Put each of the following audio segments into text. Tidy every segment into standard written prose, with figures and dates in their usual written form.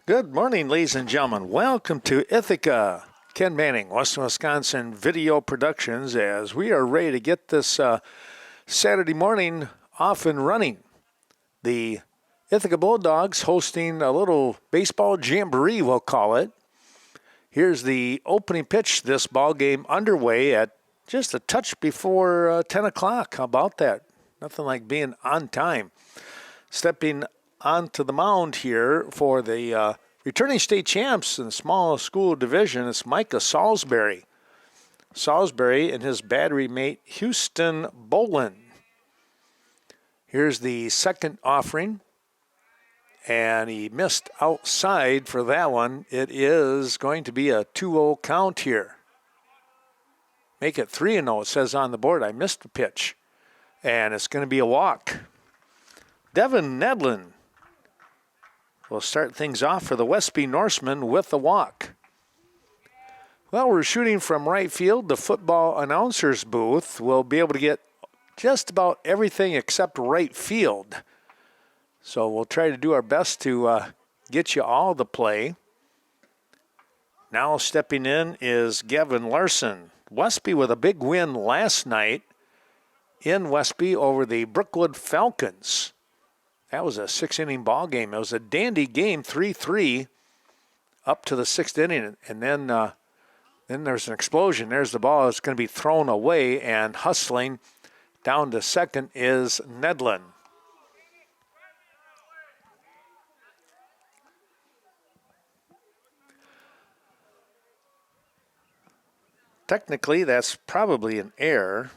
Good morning, ladies and gentlemen. Welcome to Ithaca. Ken Manning, Western Wisconsin Video Productions, as we are ready to get this Saturday morning off and running. The Ithaca Bulldogs hosting a little baseball jamboree, we'll call it. Here's the opening pitch, this ball game underway at just a touch before 10 o'clock. How about that? Nothing like being on time. Stepping onto the mound here for the returning state champs in the small school division is Micah Salisbury. Salisbury and his battery mate Houston Bolin. Here's the second offering, and he missed outside for that one. It is going to be a 2-0 count here. Make it 3-0, it says on the board. I missed a pitch, and it's going to be a walk. Devin Nedlin will start things off for the Westby Norsemen with the walk. Well, we're shooting from right field. The football announcer's booth will be able to get just about everything except right field. So we'll try to do our best to get you all the play. Now stepping in is Gavin Larson. Westby with a big win last night in Westby over the Brookwood Falcons. That was a 6-inning ball game. It was a dandy game, 3-3, up to the 6th inning. And then there's an explosion. There's the ball. It's going to be thrown away, and hustling down to second is Nedlin. Technically, that's probably an error.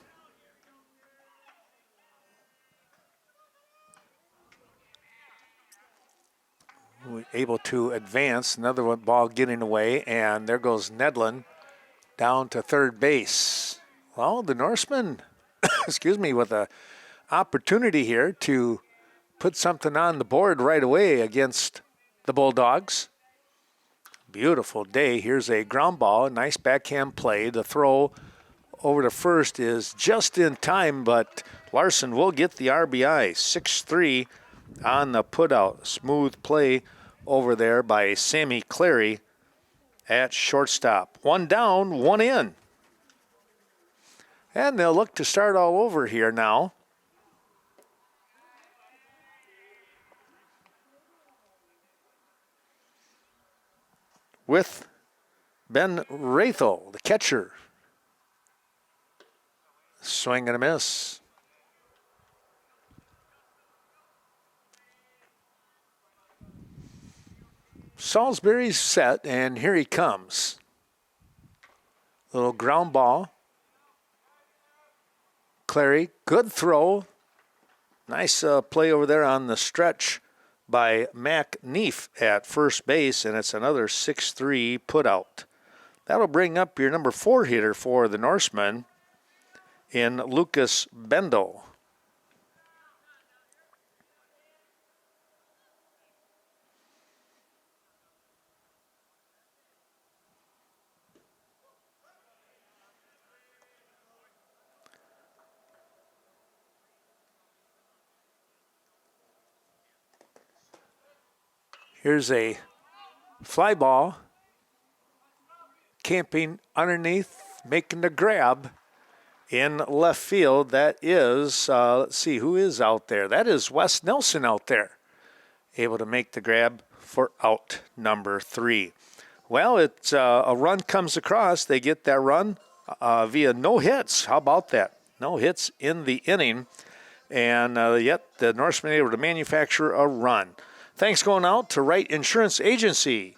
Able to advance. Another one ball getting away, and there goes Nedlin down to third base. Well, the Norsemen, excuse me, with an opportunity here to put something on the board right away against the Bulldogs. Beautiful day. Here's a ground ball, a nice backhand play. The throw over to first is just in time, but Larson will get the RBI. 6-3 on the putout. Smooth play over there by Sammy Clary at shortstop. One down, one in. And they'll look to start all over here now. With Ben Rathel, the catcher. Swing and a miss. Salisbury's set, and here he comes. Little ground ball. Clary, good throw. Nice play over there on the stretch by Mac Neef at first base, and it's another 6-3 putout. That'll bring up your number 4 hitter for the Norsemen in Lucas Bendel. Here's a fly ball, camping underneath, making the grab in left field. That is, let's see, who is out there? That is Wes Nelson out there, able to make the grab for out number 3. Well, it's a run comes across. They get that run via no hits. How about that? No hits in the inning, and yet the Norsemen able to manufacture a run. Thanks going out to Wright Insurance Agency,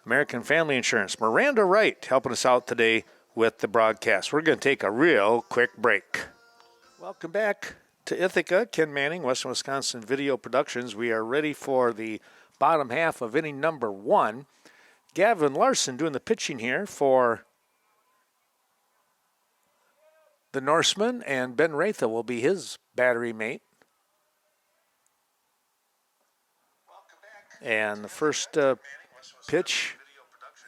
American Family Insurance. Miranda Wright helping us out today with the broadcast. We're going to take a real quick break. Welcome back to Ithaca. Ken Manning, Western Wisconsin Video Productions. We are ready for the bottom half of inning number 1. Gavin Larson doing the pitching here for the Norsemen, and Ben Ratha will be his battery mate. And the first pitch,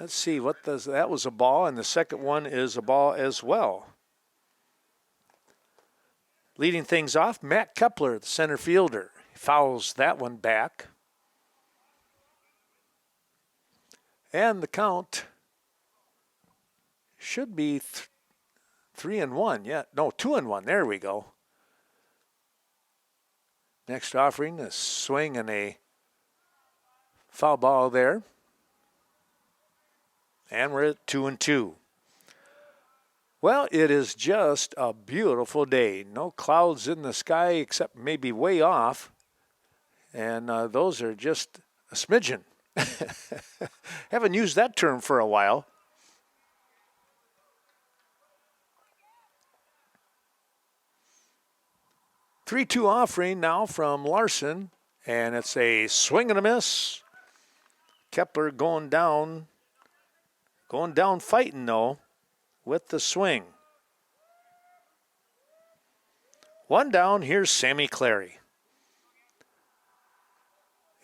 let's see, that was a ball, and the second one is a ball as well. Leading things off, Matt Kepler, the center fielder, fouls that one back. And the count should be 3-1. Yeah, no, 2-1. There we go. Next offering, a swing and a foul ball there. And we're at 2-2. Well, it is just a beautiful day. No clouds in the sky except maybe way off. And those are just a smidgen. Haven't used that term for a while. Three-two offering now from Larson, and it's a swing and a miss. Kepler going down fighting though with the swing. One down, here's Sammy Clary.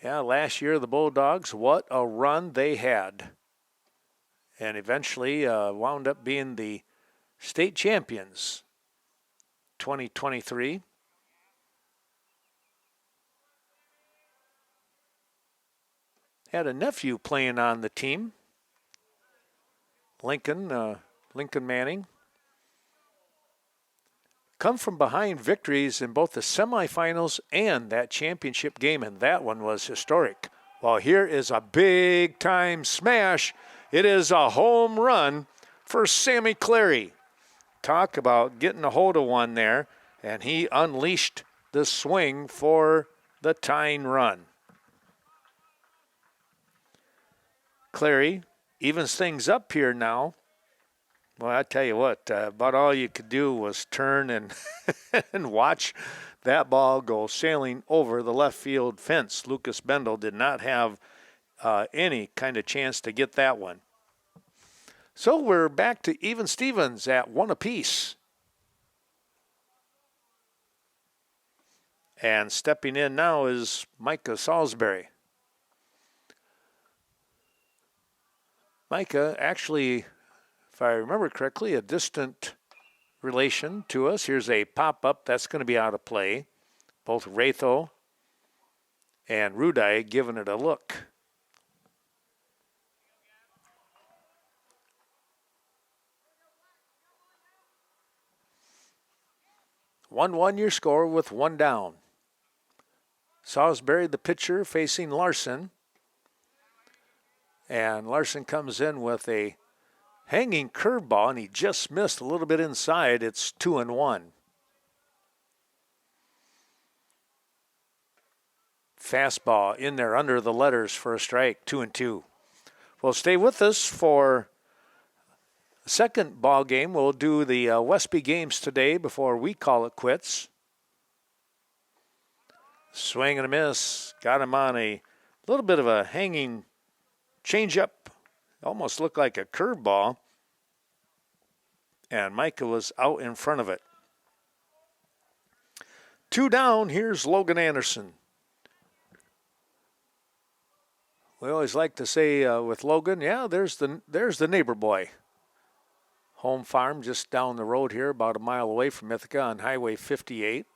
Yeah, last year the Bulldogs, what a run they had. And eventually wound up being the state champions 2023. Had a nephew playing on the team, Lincoln Manning. Come from behind victories in both the semifinals and that championship game, and that one was historic. Well, here is a big-time smash. It is a home run for Sammy Clary. Talk about getting a hold of one there, and he unleashed the swing for the tying run. Clary evens things up here now. Well, I tell you what, about all you could do was turn and and watch that ball go sailing over the left field fence. Lucas Bendel did not have any kind of chance to get that one. So we're back to even Stevens at one apiece. And stepping in now is Micah Salisbury. Micah actually, if I remember correctly, a distant relation to us. Here's a pop-up that's going to be out of play. Both Ratho and Rudai giving it a look. One your score with one down. Salisbury, the pitcher, facing Larson. And Larson comes in with a hanging curveball, and he just missed a little bit inside. It's 2-1. Fastball in there under the letters for a strike, 2-2. Well, stay with us for the second ball game. We'll do the Westby games today before we call it quits. Swing and a miss. Got him on a little bit of a hanging changeup. Almost looked like a curveball. And Micah was out in front of it. Two down, here's Logan Anderson. We always like to say with Logan, yeah, there's the neighbor boy. Home farm just down the road here, about a mile away from Ithaca on Highway 58.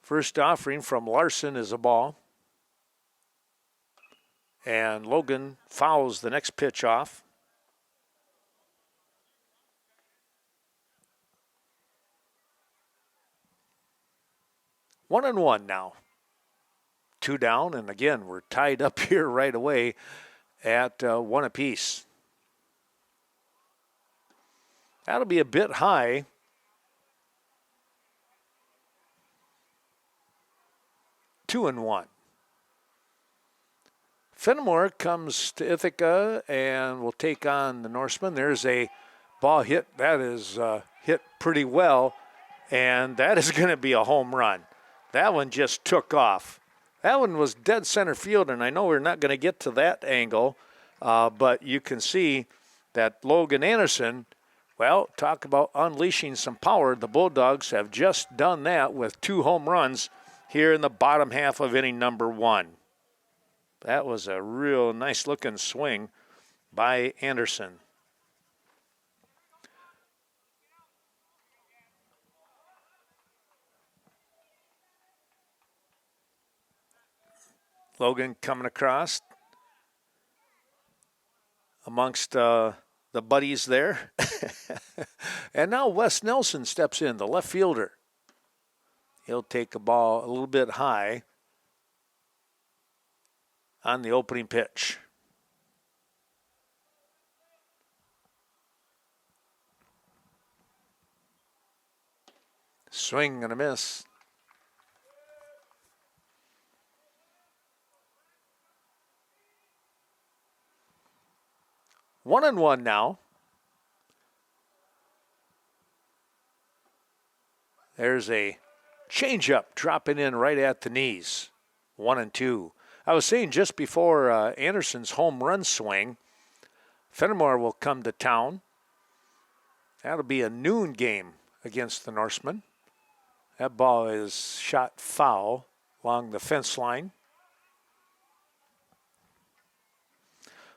First offering from Larson is a ball. And Logan fouls the next pitch off. One and one now. Two down, and again, we're tied up here right away at one apiece. That'll be a bit high. 2-1. Fenimore comes to Ithaca and will take on the Norsemen. There's a ball hit. That is hit pretty well, and that is going to be a home run. That one just took off. That one was dead center field, and I know we're not going to get to that angle, but you can see that Logan Anderson, well, talk about unleashing some power. The Bulldogs have just done that with two home runs here in the bottom half of inning number one. That was a real nice-looking swing by Anderson. Logan coming across amongst the buddies there. And now Wes Nelson steps in, the left fielder. He'll take a ball a little bit high on the opening pitch. Swing and a miss. 1-1 now. There's a changeup dropping in right at the knees. 1-2. I was saying just before Anderson's home run swing, Fenimore will come to town. That'll be a noon game against the Norsemen. That ball is shot foul along the fence line.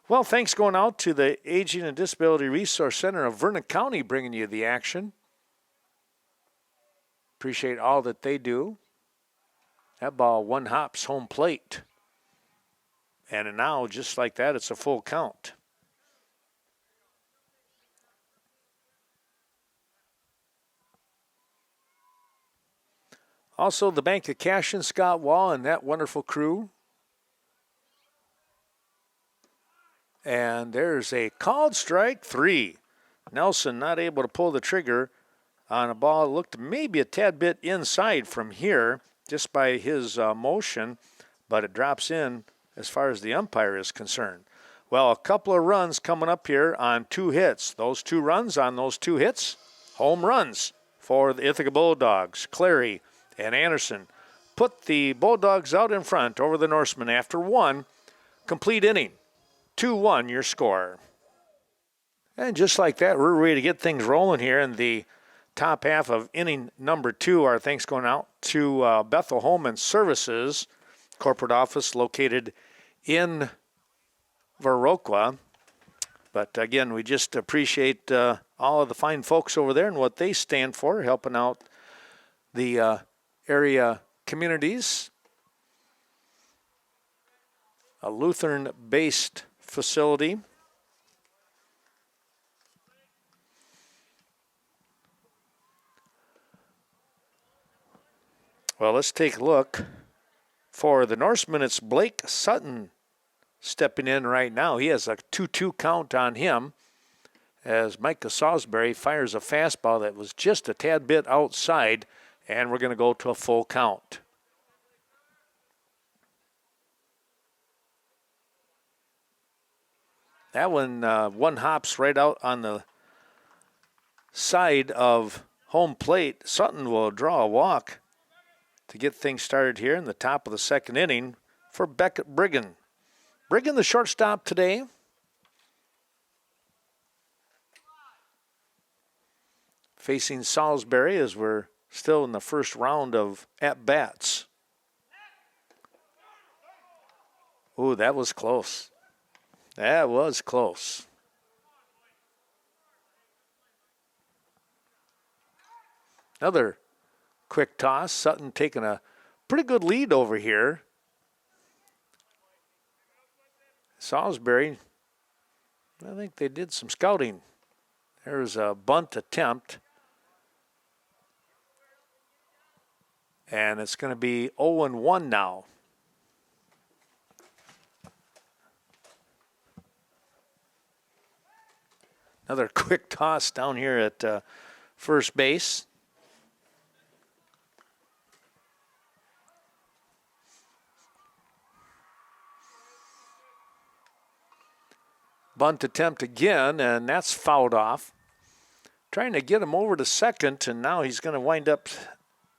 Well, thanks going out to the Aging and Disability Resource Center of Vernon County bringing you the action. Appreciate all that they do. That ball one hops home plate. And now, just like that, it's a full count. Also, the Bank of Cash and Scott Wall and that wonderful crew. And there's a called strike 3. Nelson not able to pull the trigger on a ball that looked maybe a tad bit inside from here just by his motion, but it drops in as far as the umpire is concerned. Well, a couple of runs coming up here on 2 hits. Those 2 runs on those 2 hits, home runs for the Ithaca Bulldogs. Clary and Anderson put the Bulldogs out in front over the Norsemen after 1 complete inning. 2-1 your score. And just like that, we're ready to get things rolling here in the top half of inning number 2. Our thanks going out to Bethel Home and Services, corporate office located in Viroqua. But again, we just appreciate all of the fine folks over there and what they stand for, helping out the area communities. A Lutheran-based facility. Well, let's take a look. For the Norsemen, it's Blake Sutton stepping in right now. He has a 2-2 count on him as Micah Salisbury fires a fastball that was just a tad bit outside, and we're going to go to a full count. That one hops right out on the side of home plate. Sutton will draw a walk to get things started here in the top of the second inning for Beckett Briggan. Briggan, the shortstop today. Facing Salisbury as we're still in the first round of at-bats. Ooh, that was close. That was close. Another quick toss. Sutton taking a pretty good lead over here. Salisbury, I think they did some scouting. There's a bunt attempt. And it's going to be 0-1 now. Another quick toss down here at first base. Bunt attempt again, and that's fouled off. Trying to get him over to second, and now he's going to wind up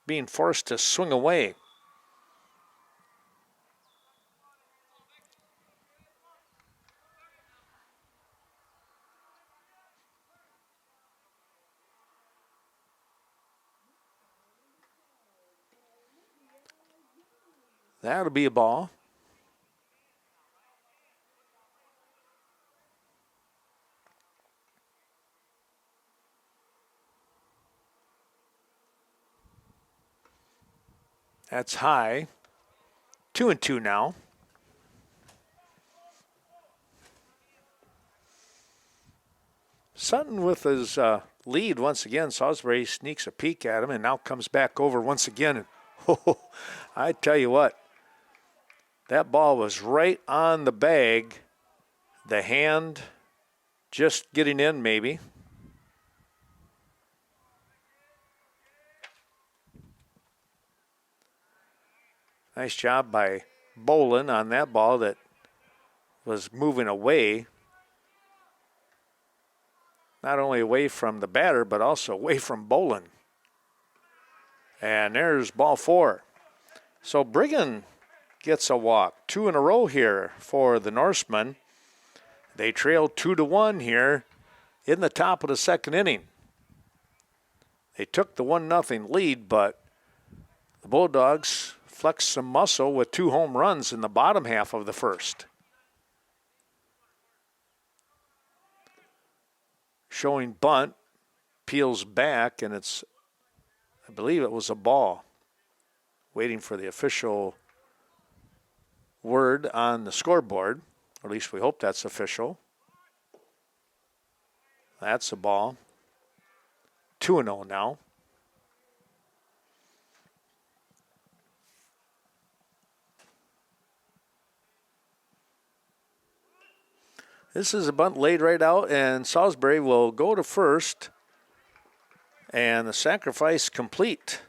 being forced to swing away. That'll be a ball. That's high. 2-2 now. Sutton with his lead once again. Salisbury sneaks a peek at him and now comes back over once again. And, oh, I tell you what, that ball was right on the bag. The hand just getting in maybe. Nice job by Bolin on that ball that was moving away. Not only away from the batter, but also away from Bolin. And there's ball 4. So Brigham gets a walk. 2 in a row here for the Norsemen. They trail 2-1 here in the top of the second inning. They took the 1-0 lead, but the Bulldogs flexed some muscle with 2 home runs in the bottom half of the first. Showing bunt, peels back, and it's, I believe it was a ball. Waiting for the official word on the scoreboard. Or at least we hope that's official. That's a ball. 2-0 now. This is a bunt laid right out, and Salisbury will go to first. And the sacrifice complete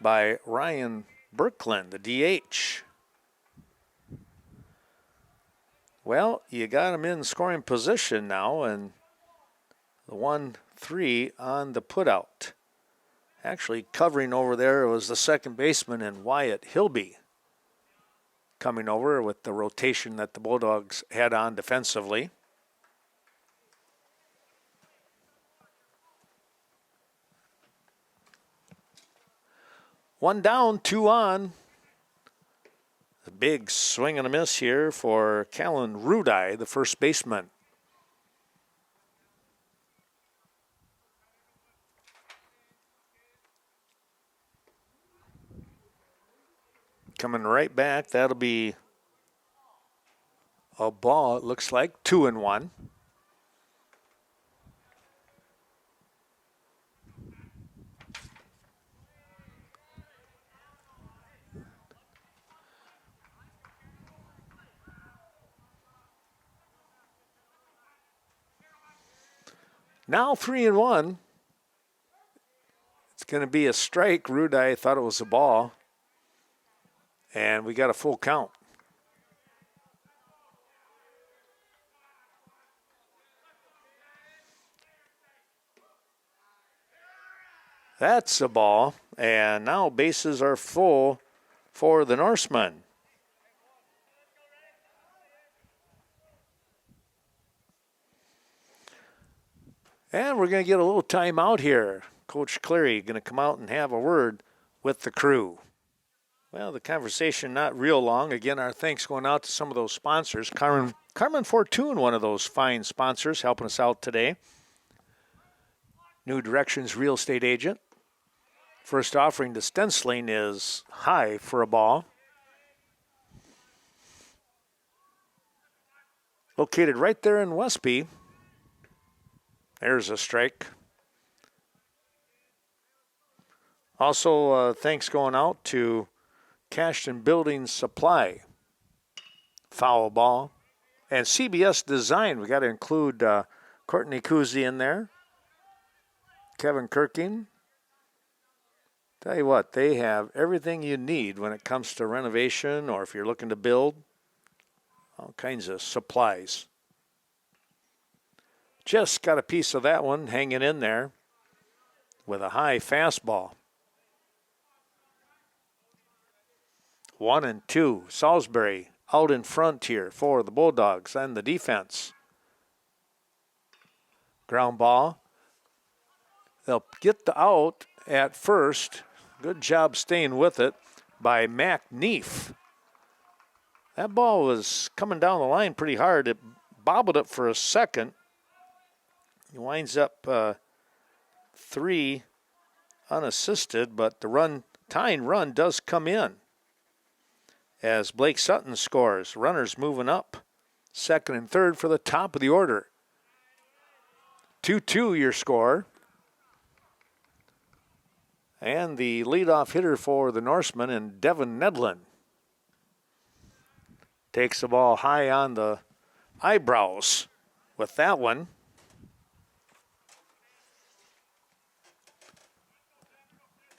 by Ryan Birkland, the DH. Well, you got him in scoring position now, and the 1-3 on the putout. Actually, covering over there was the second baseman and Wyatt Hilby coming over with the rotation that the Bulldogs had on defensively. One down, 2 on. A big swing and a miss here for Callan Rudai, the first baseman. Coming right back, that'll be a ball, it looks like, 2-1. Now 3-1. It's going to be a strike. Rudai thought it was a ball. And we got a full count. That's a ball. And now bases are full for the Norsemen. And we're going to get a little timeout here. Coach Cleary going to come out and have a word with the crew. Well, the conversation not real long. Again, our thanks going out to some of those sponsors. Carmen Fortune, one of those fine sponsors, helping us out today. New Directions real estate agent. First offering to stenciling is high for a ball. Located right there in Westby. There's a strike. Also, thanks going out to Cashton Building Supply. Foul ball. And CBS Design. We got to include Courtney Kuzi in there. Kevin Kirking. Tell you what, they have everything you need when it comes to renovation or if you're looking to build. All kinds of supplies. Just got a piece of that one hanging in there with a high fastball. 1-2. Salisbury out in front here for the Bulldogs and the defense. Ground ball. They'll get the out at first. Good job staying with it by Mac Neef. That ball was coming down the line pretty hard. It bobbled it for a second. He winds up 3 unassisted, but the tying run does come in as Blake Sutton scores. Runners moving up, second and third for the top of the order. 2-2 your score. And the leadoff hitter for the Norsemen, and Devin Nedlin, takes the ball high on the eyebrows with that one.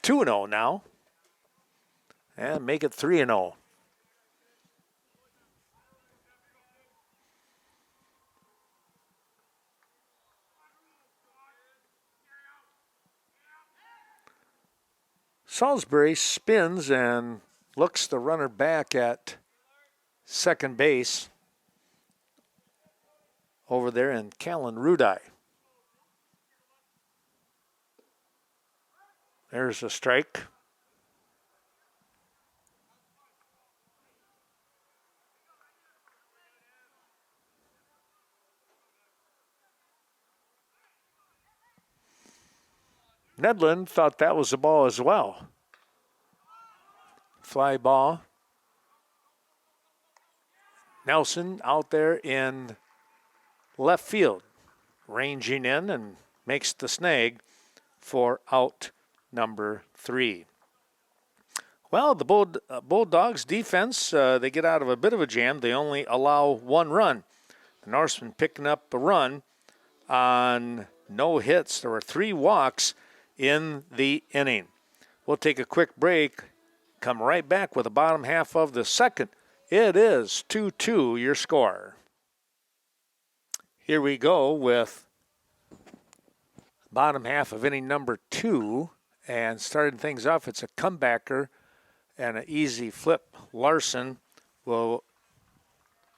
Two 2-0 now. And make it 3-0. Salisbury spins and looks the runner back at second base over there in Callan Rudai. There's a strike. Nedlin thought that was a ball as well. Fly ball. Nelson out there in left field, ranging in and makes the snag for out number 3. Well, the Bulldogs defense, they get out of a bit of a jam. They only allow 1 run. The Norsemen picking up a run on no hits. There were 3 walks in the inning. We'll take a quick break, come right back with the bottom half of the second. It is 2-2 your score. Here we go with bottom half of inning number 2, and starting things off, it's a comebacker and an easy flip. Larson will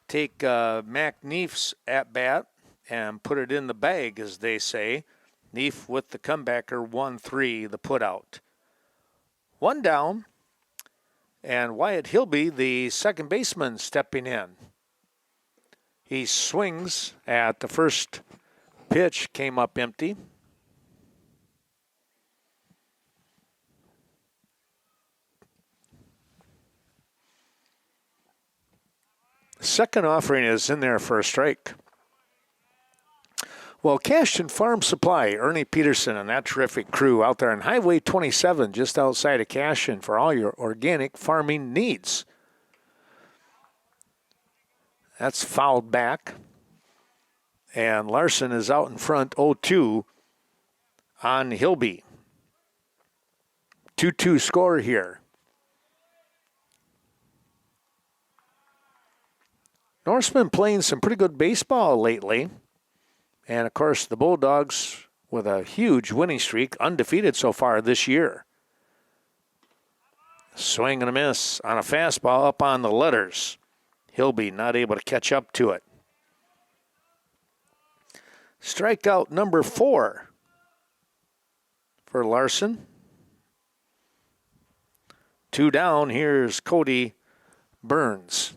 take Mac Neef's at bat and put it in the bag, as they say. Neef with the comebacker, 1-3, the putout. 1 down, and Wyatt Hilby, the second baseman, stepping in. He swings at the first pitch, came up empty. Second offering is in there for a strike. Well, Cashton Farm Supply, Ernie Peterson and that terrific crew out there on Highway 27 just outside of Cashton for all your organic farming needs. That's fouled back. And Larson is out in front 0-2 on Hilby. 2-2 score here. Norsemen playing some pretty good baseball lately. And, of course, the Bulldogs with a huge winning streak, undefeated so far this year. Swing and a miss on a fastball up on the letters. Hilby not able to catch up to it. Strikeout number 4 for Larson. 2 down, here's Cody Burns.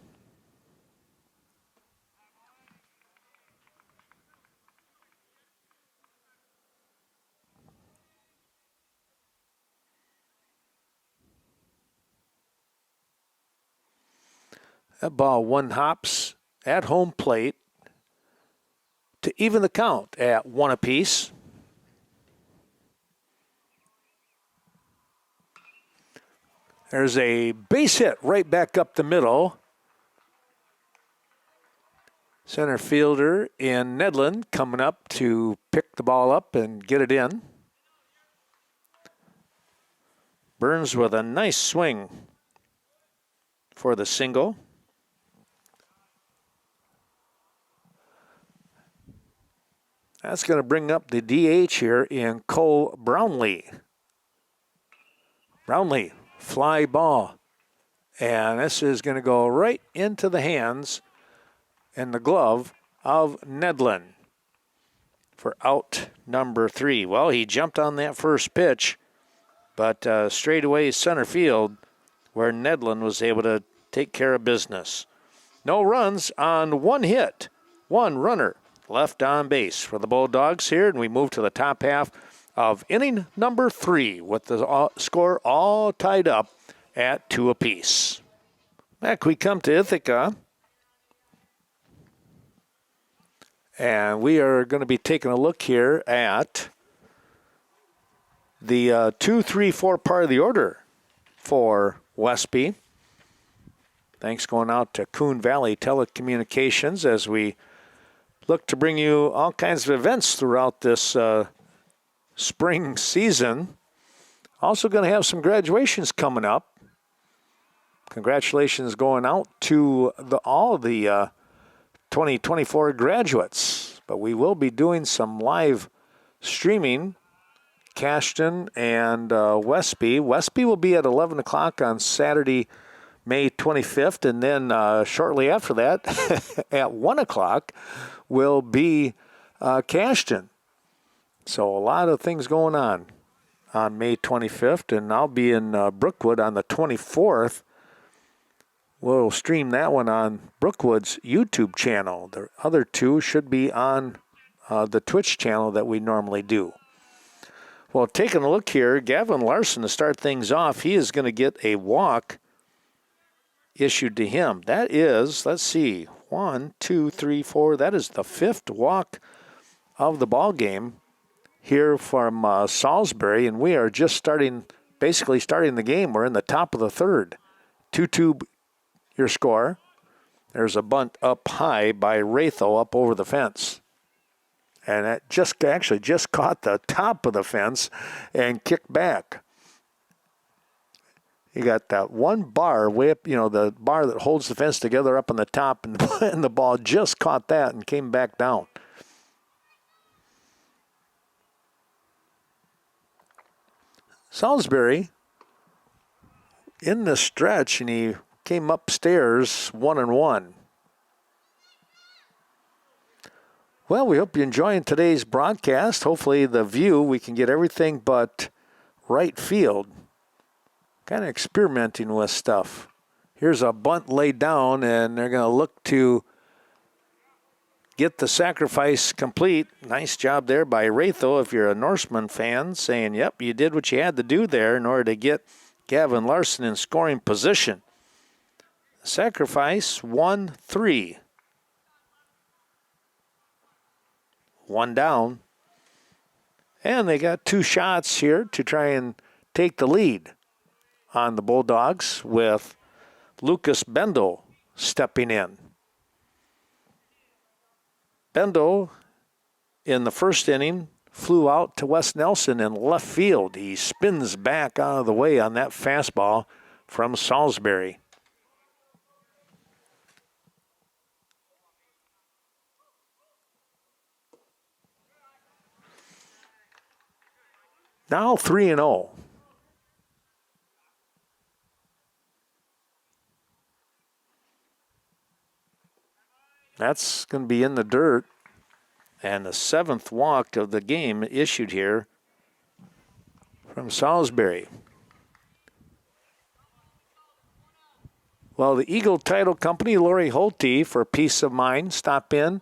That ball 1 hops at home plate to even the count at 1 apiece. There's a base hit right back up the middle. Center fielder in Nedlin coming up to pick the ball up and get it in. Burns with a nice swing for the single. That's going to bring up the DH here in Cole Brownlee. Brownlee, fly ball. And this is going to go right into the hands and the glove of Nedlin for out number 3. Well, he jumped on that first pitch, but straight away center field where Nedlin was able to take care of business. No runs on 1 hit, 1 runner left on base for the Bulldogs here, and we move to the top half of inning number 3 with the score all tied up at 2 apiece. Back we come to Ithaca, And we are going to be taking a look here at the 2, 3, 4 part of the order for Westby. Thanks going out to Coon Valley Telecommunications as we look to bring you all kinds of events throughout this spring season. Also going to have some graduations coming up. Congratulations going out to all the 2024 graduates. But we will be doing some live streaming. Cashton and Westby. Westby will be at 11 o'clock on Saturday, May 25th. And then shortly after that, at 1 o'clock, will be Cashton. So a lot of things going on May 25th. And I'll be in Brookwood on the 24th. We'll stream that one on Brookwood's YouTube channel. The other two should be on the Twitch channel that we normally do. Well, taking a look here, Gavin Larson, to start things off, he is going to get a walk issued to him. That is, let's see, 1, 2, 3, 4. That is the 5th walk of the ball game here from Salisbury, and we are just basically starting the game. We're in the top of the 3rd. 2-2 your score. There's a bunt up high by Ratho up over the fence. And that just caught the top of the fence and kicked back. You got that one bar way up, the bar that holds the fence together up on the top, and the ball just caught that and came back down. Salisbury in the stretch, and he came upstairs 1-1. Well, we hope you're enjoying today's broadcast. Hopefully the view, we can get everything but right field. Kind of experimenting with stuff. Here's a bunt laid down, and they're going to look to get the sacrifice complete. Nice job there by Ratho, if you're a Norsemen fan, saying, yep, you did what you had to do there in order to get Gavin Larson in scoring position. Sacrifice 1-3. 1 down. And they got 2 shots here to try and take the lead on the Bulldogs with Lucas Bendel stepping in. Bendel, in the first inning, flew out to Wes Nelson in left field. He spins back out of the way on that fastball from Salisbury. Now 3-0. That's going to be in the dirt. And the 7th walk of the game issued here from Salisbury. Well, the Eagle Title Company, Lori Holte, for peace of mind, stop in.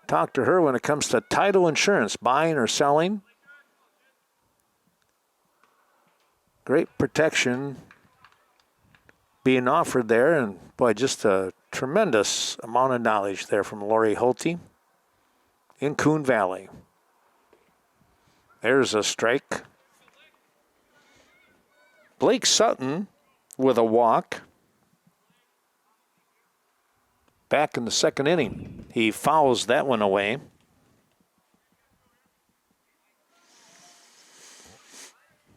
Talk to her when it comes to title insurance, buying or selling. Great protection being offered there, and boy, just a tremendous amount of knowledge there from Lori Holte in Coon Valley. There's a strike. Blake Sutton with a walk. Back in the 2nd inning. He fouls that one away.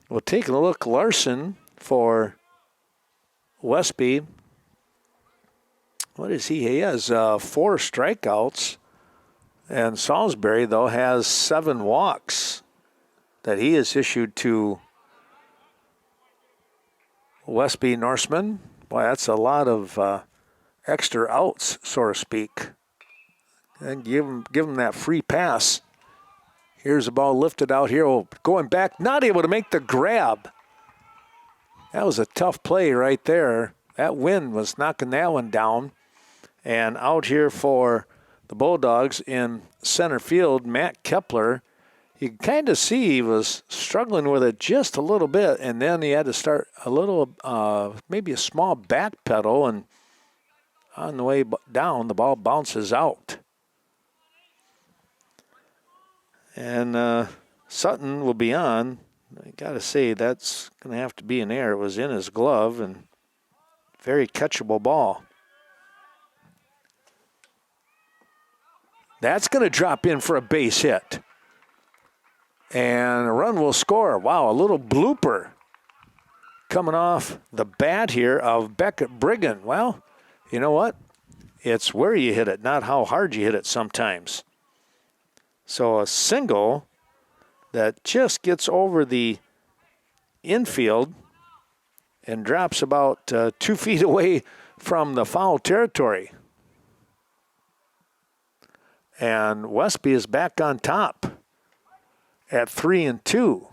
Well, taking a look, Larson for Westby. What is he? He has 4 strikeouts. And Salisbury, though, has 7 walks that he has issued to Westby Norsemen. Boy, that's a lot of extra outs, so to speak. And give him that free pass. Here's the ball lifted out here. Oh, going back, not able to make the grab. That was a tough play right there. That wind was knocking that one down. And out here for the Bulldogs in center field, Matt Kepler. You can kind of see he was struggling with it just a little bit, and then he had to start a little, maybe a small back pedal, and on the way down, the ball bounces out. And Sutton will be on. I got to say, that's going to have to be an error. It was in his glove, and very catchable ball. That's going to drop in for a base hit. And a run will score. Wow, a little blooper coming off the bat here of Beckett Brigham. Well, you know what? It's where you hit it, not how hard you hit it sometimes. So a single that just gets over the infield and drops about 2 feet away from the foul territory. And Westby is back on top at 3-2.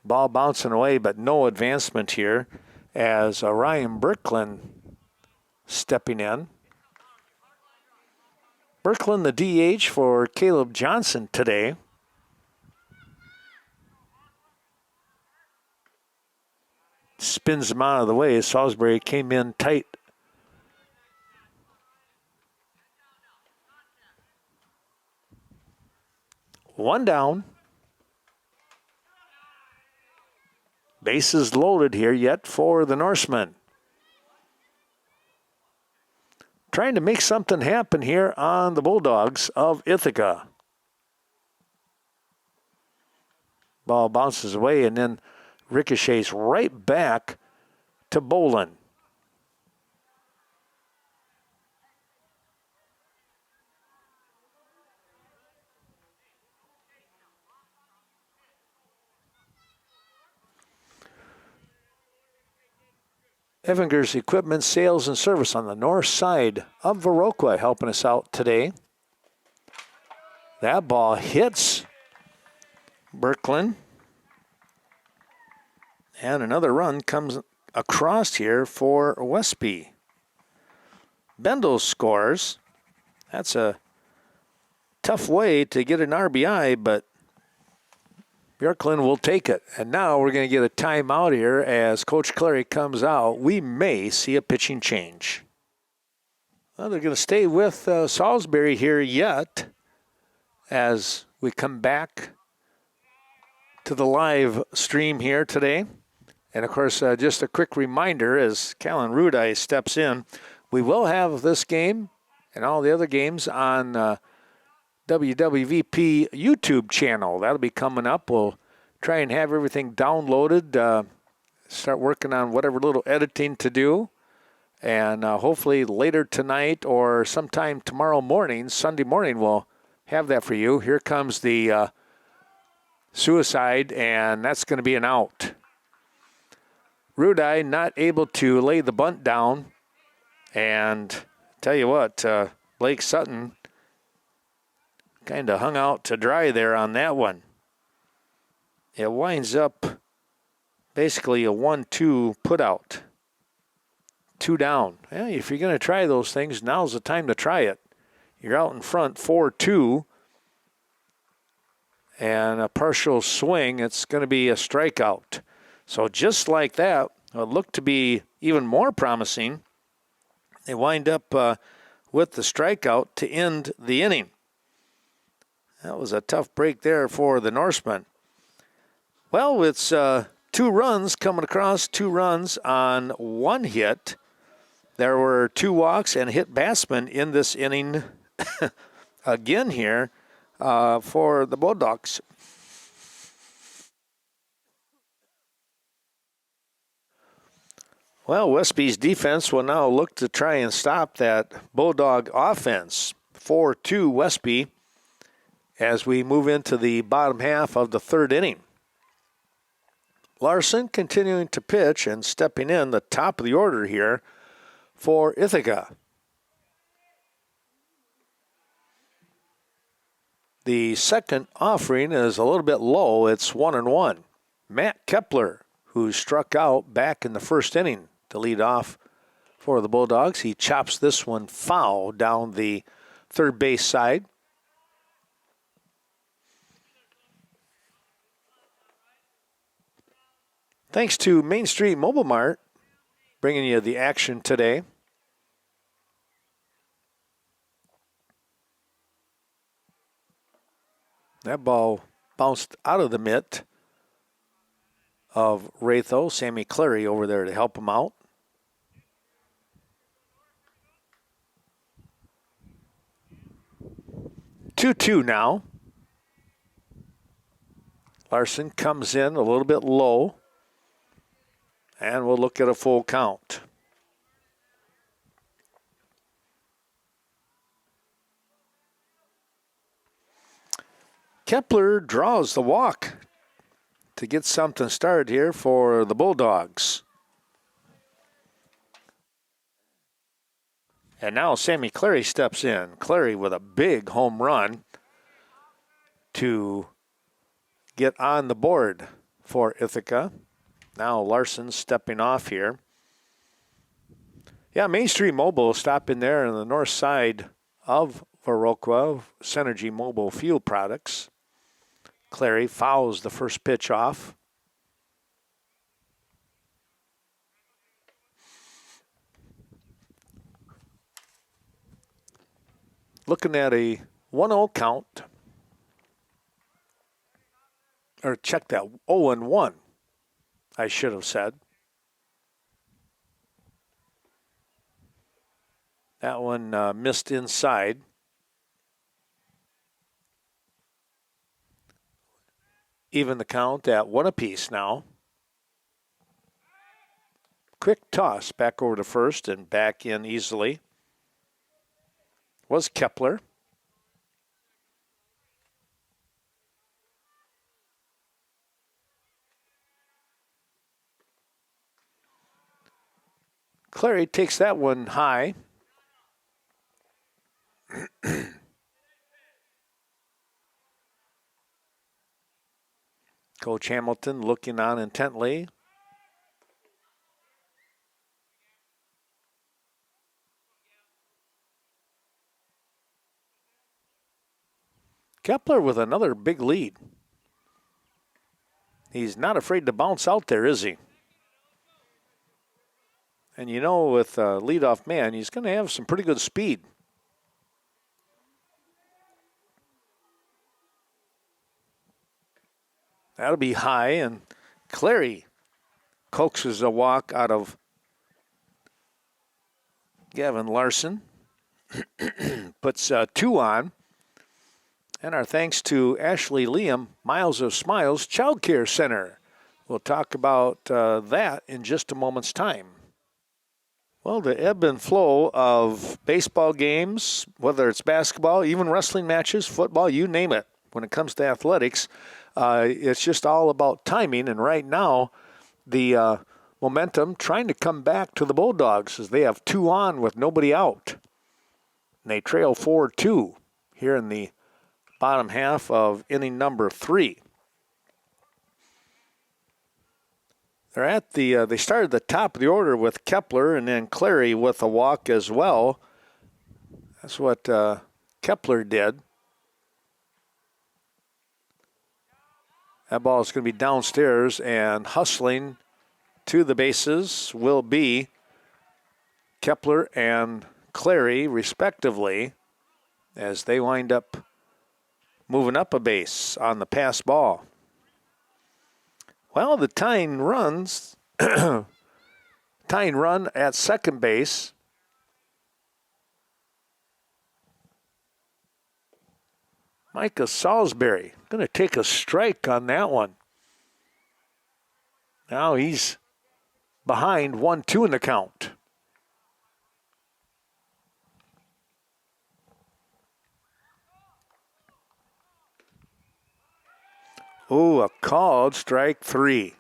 Ball bouncing away, but no advancement here as Ryan Birkland stepping in. Birkland, the DH for Caleb Johnson today. Spins him out of the way. Salisbury came in tight. One down. Bases loaded here yet for the Norsemen. Trying to make something happen here on the Bulldogs of Ithaca. Ball bounces away and then ricochets right back to Bolin. Evinger's Equipment Sales and Service on the north side of Viroqua helping us out today. That ball hits Birkland. And another run comes across here for Westby. Bendel scores. That's a tough way to get an RBI, but Bjorklund will take it. And now we're going to get a timeout here as Coach Clary comes out. We may see a pitching change. Well, they're going to stay with Salisbury here yet as we come back to the live stream here today. And, of course, just a quick reminder as Callan Rudai steps in, we will have this game and all the other games on WWVP YouTube channel. That'll be coming up. We'll try and have everything downloaded, start working on whatever little editing to do, and hopefully later tonight or sometime tomorrow morning, Sunday morning, we'll have that for you. Here comes the suicide, and that's going to be an out. Rudai not able to lay the bunt down, and tell you what, Blake Sutton kind of hung out to dry there on that one. It winds up basically a 1-2 put out. 2 down. Yeah, if you're going to try those things, now's the time to try it. You're out in front 4-2. And a partial swing, it's going to be a strikeout. So just like that, it looked to be even more promising. They wind up with the strikeout to end the inning. That was a tough break there for the Norsemen. Well, it's 2 runs coming across, 2 runs on 1 hit. There were 2 walks and a hit batsman in this inning again here for the Bulldogs. Well, Westby's defense will now look to try and stop that Bulldog offense. 4-2 Westby as we move into the bottom half of the 3rd inning. Larson continuing to pitch and stepping in the top of the order here for Ithaca. The second offering is a little bit low. It's 1-1. Matt Kepler, who struck out back in the 1st inning to lead off for the Bulldogs. He chops this one foul down the third base side. Thanks to Main Street Mobile Mart, bringing you the action today. That ball bounced out of the mitt of Ratho. Sammy Clary over there to help him out. Two now. Larson comes in a little bit low, and we'll look at a full count. Kepler draws the walk to get something started here for the Bulldogs. And now Sammy Clary steps in. Clary with a big home run to get on the board for Ithaca. Now Larson stepping off here. Yeah, Main Street Mobile stopping there on the north side of Viroqua, Synergy Mobile Fuel Products. Clary fouls the first pitch off. Looking at a 1-0 count. Or check that, 0-1, I should have said. That one missed inside. Even the count at 1 apiece now. Quick toss back over to first and back in easily was Kepler. Clary takes that one high. Coach Hamilton looking on intently. Kepler with another big lead. He's not afraid to bounce out there, is he? And you know, with a leadoff man, he's going to have some pretty good speed. That'll be high, and Clary coaxes a walk out of Gavin Larson. Puts 2 on. And our thanks to Ashley Liam, Miles of Smiles Child Care Center. We'll talk about that in just a moment's time. Well, the ebb and flow of baseball games, whether it's basketball, even wrestling matches, football, you name it, when it comes to athletics, it's just all about timing. And right now, the momentum trying to come back to the Bulldogs as they have 2 on with nobody out. And they trail 4-2 here in the bottom half of inning number 3. They're at they started the top of the order with Kepler and then Clary with a walk as well. That's what Kepler did. That ball is going to be downstairs, and hustling to the bases will be Kepler and Clary, respectively, as they wind up moving up a base on the pass ball. Well, the tying run at second base. Micah Salisbury going to take a strike on that one. Now he's behind 1-2 in the count. Ooh, a called strike 3.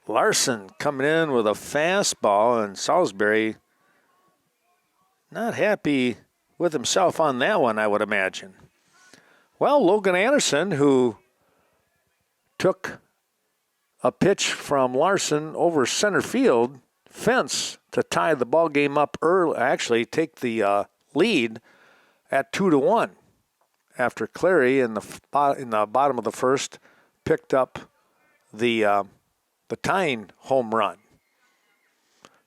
Larson coming in with a fastball, and Salisbury not happy with himself on that one, I would imagine. Well, Logan Anderson, who took a pitch from Larson over center field fence to tie the ball game up early, actually take the lead at 2-1. After Clary in the bottom of the first picked up the tying home run.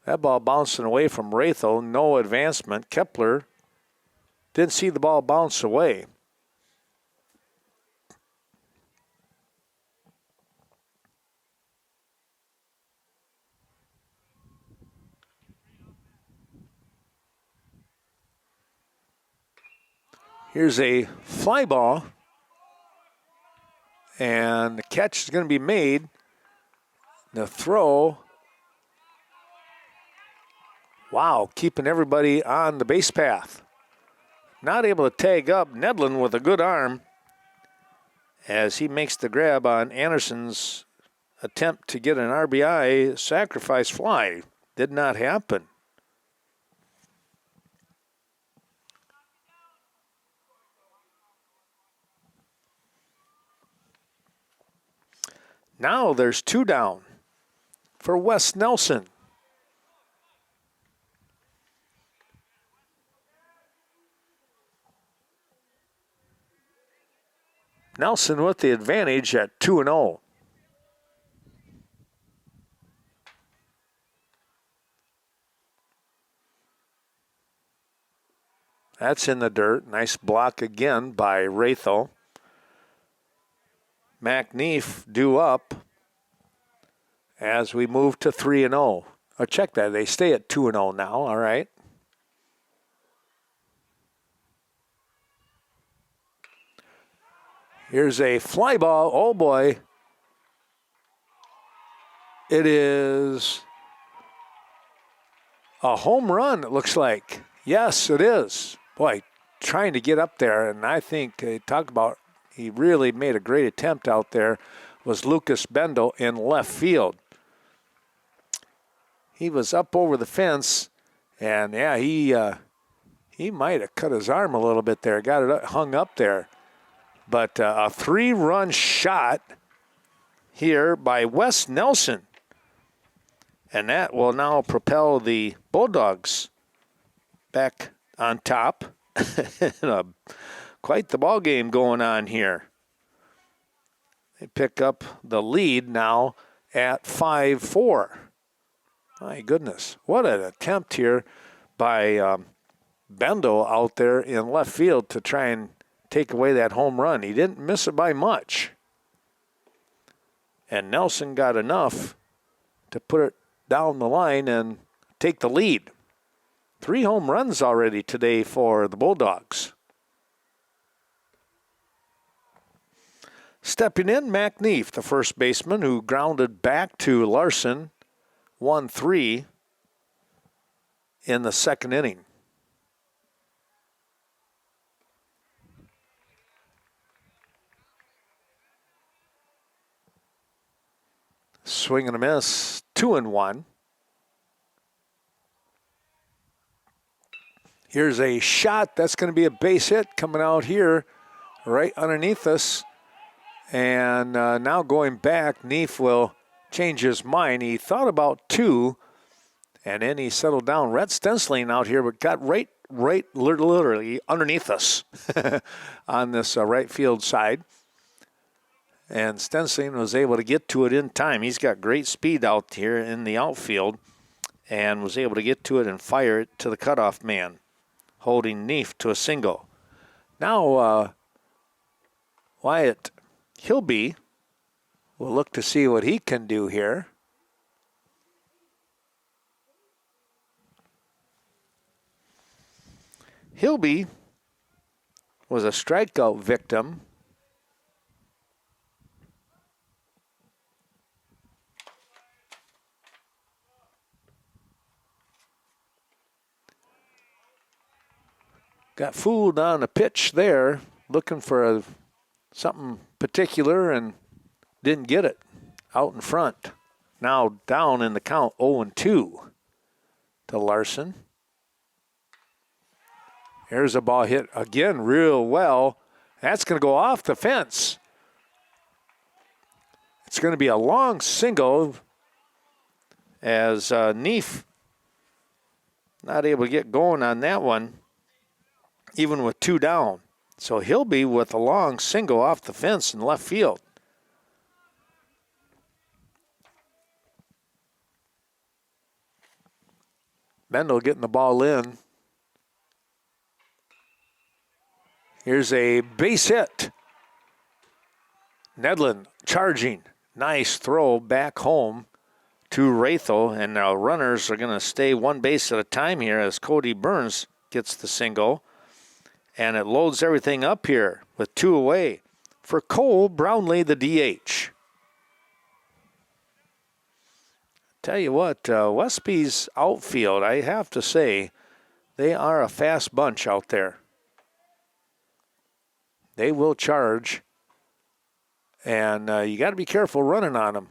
That ball bouncing away from Ratho, no advancement. Kepler didn't see the ball bounce away. Here's a fly ball. And the catch is going to be made. The throw. Wow, keeping everybody on the base path. Not able to tag up Nedlin with a good arm as he makes the grab on Anderson's attempt to get an RBI sacrifice fly. Did not happen. Now there's 2 down for Wes Nelson. Nelson with the advantage at 2-0. That's in the dirt. Nice block again by Rathel. McNeef due up as we move to 3-0. Oh, check that. They stay at 2-0 now. All right. Here's a fly ball. Oh, boy. It is a home run, it looks like. Yes, it is. Boy, trying to get up there, and I think, talk about, he really made a great attempt out there, was Lucas Bendel in left field. He was up over the fence, and yeah, he might have cut his arm a little bit there, got it hung up there. But a 3-run shot here by Wes Nelson. And that will now propel the Bulldogs back on top. Quite the ball game going on here. They pick up the lead now at 5-4. My goodness, what an attempt here by Bendel out there in left field to try and take away that home run. He didn't miss it by much. And Nelson got enough to put it down the line and take the lead. 3 home runs already today for the Bulldogs. Stepping in, McNeef, the first baseman, who grounded back to Larson, 1-3 in the second inning. Swing and a miss, 2-1. Here's a shot. That's going to be a base hit coming out here right underneath us. And now going back, Neef will change his mind. He thought about 2, and then he settled down. Rhett Stensling out here, but got right literally underneath us on this right field side. And Stensling was able to get to it in time. He's got great speed out here in the outfield and was able to get to it and fire it to the cutoff man, holding Neef to a single. Now, Wyatt Hilby will look to see what he can do here. Hilby was a strikeout victim. Got fooled on a pitch there, looking for something particular and didn't get it out in front. Now down in the count, 0-2 to Larson. Here's a ball hit again real well. That's going to go off the fence. It's going to be a long single as Neef not able to get going on that one, even with 2 down. So Hilby with a long single off the fence in left field. Bendel getting the ball in. Here's a base hit. Nedlin charging. Nice throw back home to Rathel. And now runners are going to stay one base at a time here as Cody Burns gets the single. And it loads everything up here with 2 away. For Cole Brownlee, the DH. Tell you what, Westby's outfield, I have to say, they are a fast bunch out there. They will charge, and you got to be careful running on them.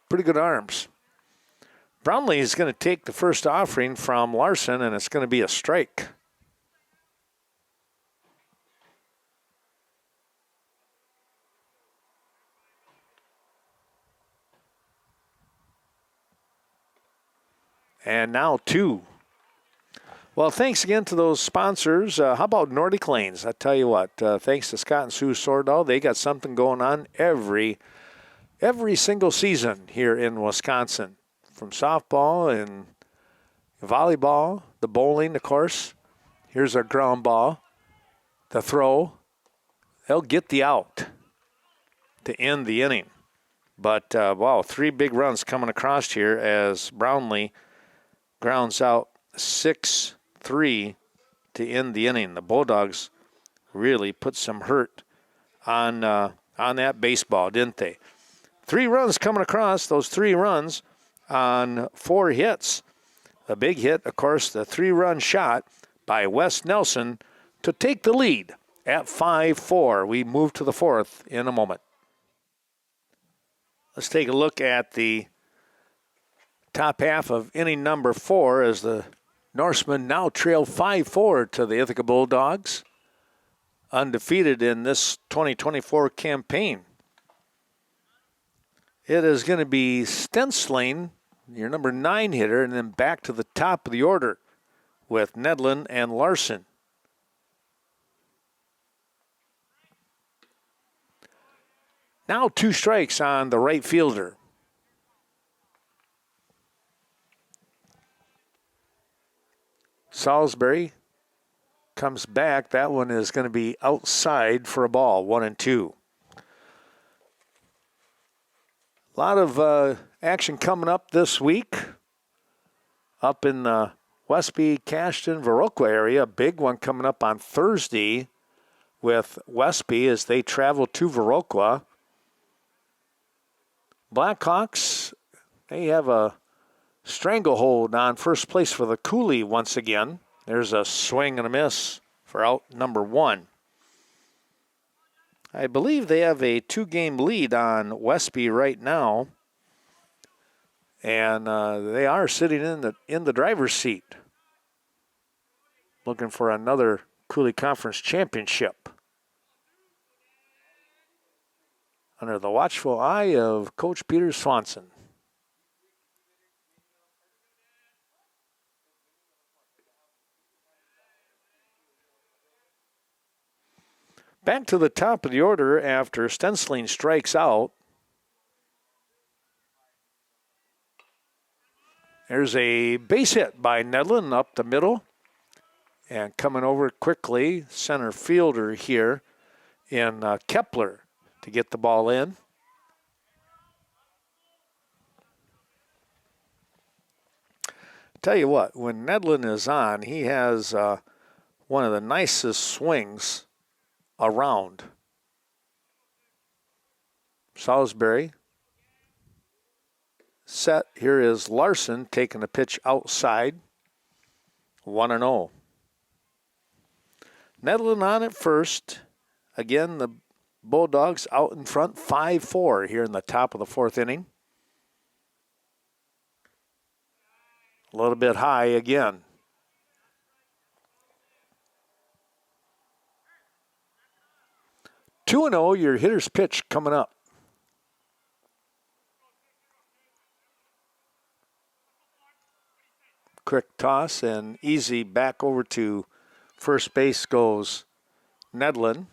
Pretty good arms. Brownlee is going to take the first offering from Larson, and it's going to be a strike. And now 2. Well, thanks again to those sponsors. How about Nordic Lanes? I tell you what, thanks to Scott and Sue Sordahl, they got something going on every single season here in Wisconsin. From softball and volleyball, the bowling, of course. Here's our ground ball, the throw. They'll get the out to end the inning. But, wow, 3 big runs coming across here as Brownlee grounds out 6-3 to end the inning. The Bulldogs really put some hurt on that baseball, didn't they? 3 runs coming across, those 3 runs on 4 hits. The big hit, of course, the 3-run shot by Wes Nelson to take the lead at 5-4. We move to the 4th in a moment. Let's take a look at the top half of inning number 4 as the Norsemen now trail 5-4 to the Ithaca Bulldogs, undefeated in this 2024 campaign. It is going to be Stensling, your number 9 hitter, and then back to the top of the order with Nedlin and Larson. Now 2 strikes on the right fielder. Salisbury comes back. That one is going to be outside for a ball, 1-2. A lot of action coming up this week up in the Westby, Cashton, Viroqua area. A big one coming up on Thursday with Westby as they travel to Viroqua. Blackhawks, they have a stranglehold on first place for the Cooley once again. There's a swing and a miss for out number 1. I believe they have a 2-game lead on Westby right now, and they are sitting in the driver's seat, looking for another Cooley Conference championship. Under the watchful eye of Coach Peter Swanson. Back to the top of the order after Stensling strikes out. There's a base hit by Nedlin up the middle. And coming over quickly, center fielder here in Kepler to get the ball in. Tell you what, when Nedlin is on, he has one of the nicest swings around. Salisbury set. Here is Larson taking a pitch outside. 1-0. Nedlin on at first. Again, the Bulldogs out in front 5-4 here in the top of the 4th inning. A little bit high again. Two 2-0, your hitter's pitch coming up. Quick toss and easy back over to first base goes Nedlin.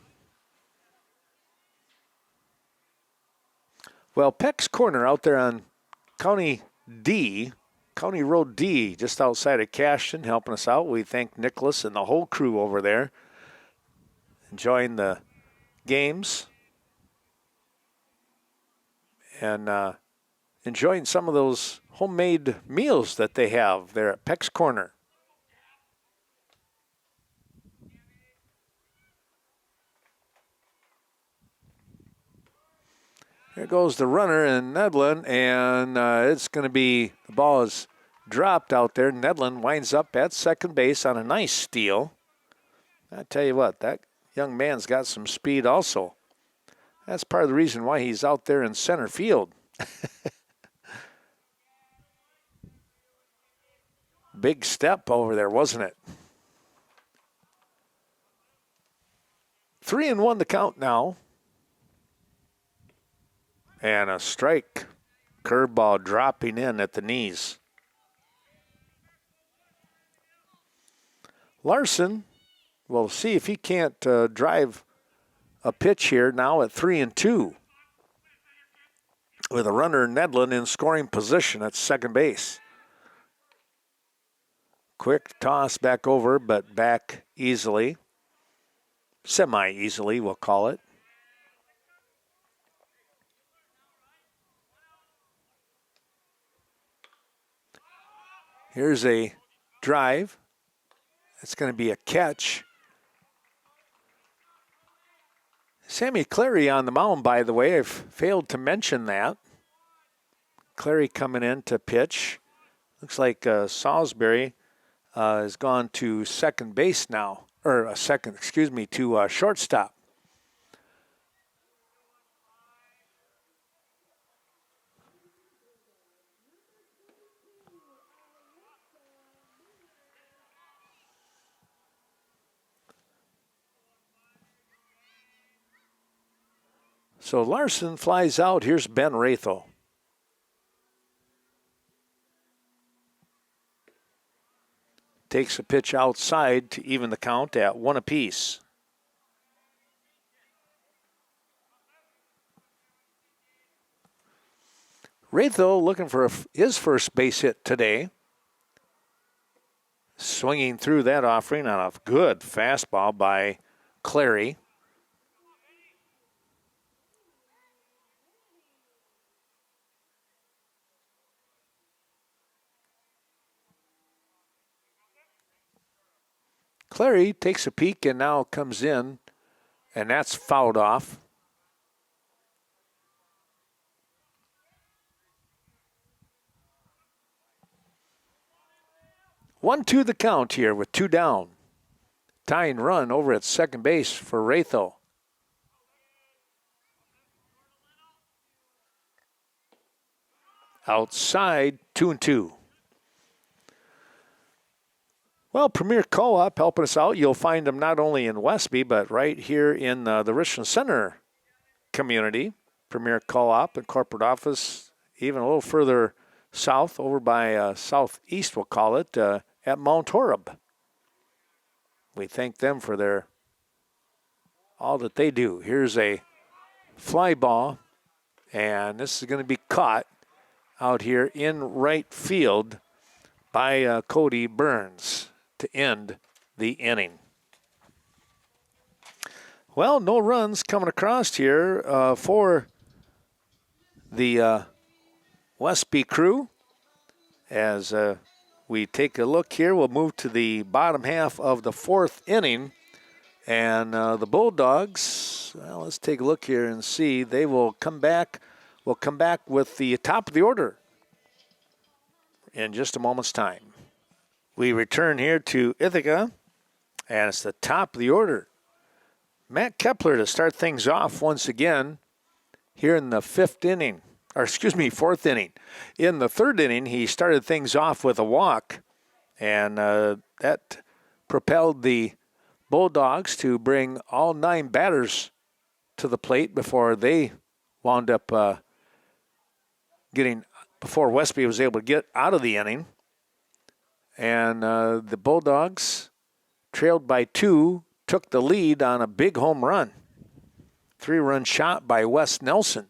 Well, Peck's Corner out there on County Road D, just outside of Cashton, helping us out. We thank Nicholas and the whole crew over there enjoying the games and enjoying some of those homemade meals that they have there at Peck's Corner. Here goes the runner and Nedlin, and it's going to be, the ball is dropped out there. Nedlin winds up at second base on a nice steal. I tell you what, that young man's got some speed also. That's part of the reason why he's out there in center field. Big step over there, wasn't it? 3-1 the count now. And a strike. Curveball dropping in at the knees. Larson will see if he can't drive a pitch here now at 3-2. With a runner, Nedlin, in scoring position at second base. Quick toss back over, but back easily. Semi-easily, we'll call it. Here's a drive. It's going to be a catch. Sammy Clary on the mound, by the way. I've failed to mention that. Clary coming in to pitch. Looks like Salisbury has gone to second base now. Or to shortstop. So Larson flies out. Here's Ben Rathel. Takes a pitch outside to even the count at 1 apiece. Rathel looking for his first base hit today. Swinging through that offering on a good fastball by Clary. Clary takes a peek and now comes in, and that's fouled off. One, two the count here with 2 down. Tying run over at second base for Rathel. Outside, 2-2. Well, Premier Co-op helping us out. You'll find them not only in Westby, but right here in the Richland Center community. Premier Co-op and corporate office, even a little further south, over by southeast, we'll call it, at Mount Horeb. We thank them for all that they do. Here's a fly ball, and this is going to be caught out here in right field by Cody Burns to end the inning. Well, no runs coming across here for the Westby crew. As we take a look here, we'll move to the bottom half of the 4th inning. And the Bulldogs, well, let's take a look here and see. They will come back. We'll come back with the top of the order in just a moment's time. We return here to Ithaca, and it's the top of the order. Matt Kepler to start things off once again here in the 4th inning. In the 3rd inning, he started things off with a walk, and that propelled the Bulldogs to bring all 9 batters to the plate before they wound up before Westby was able to get out of the inning. And the Bulldogs, trailed by 2, took the lead on a big home run. 3-run shot by Wes Nelson.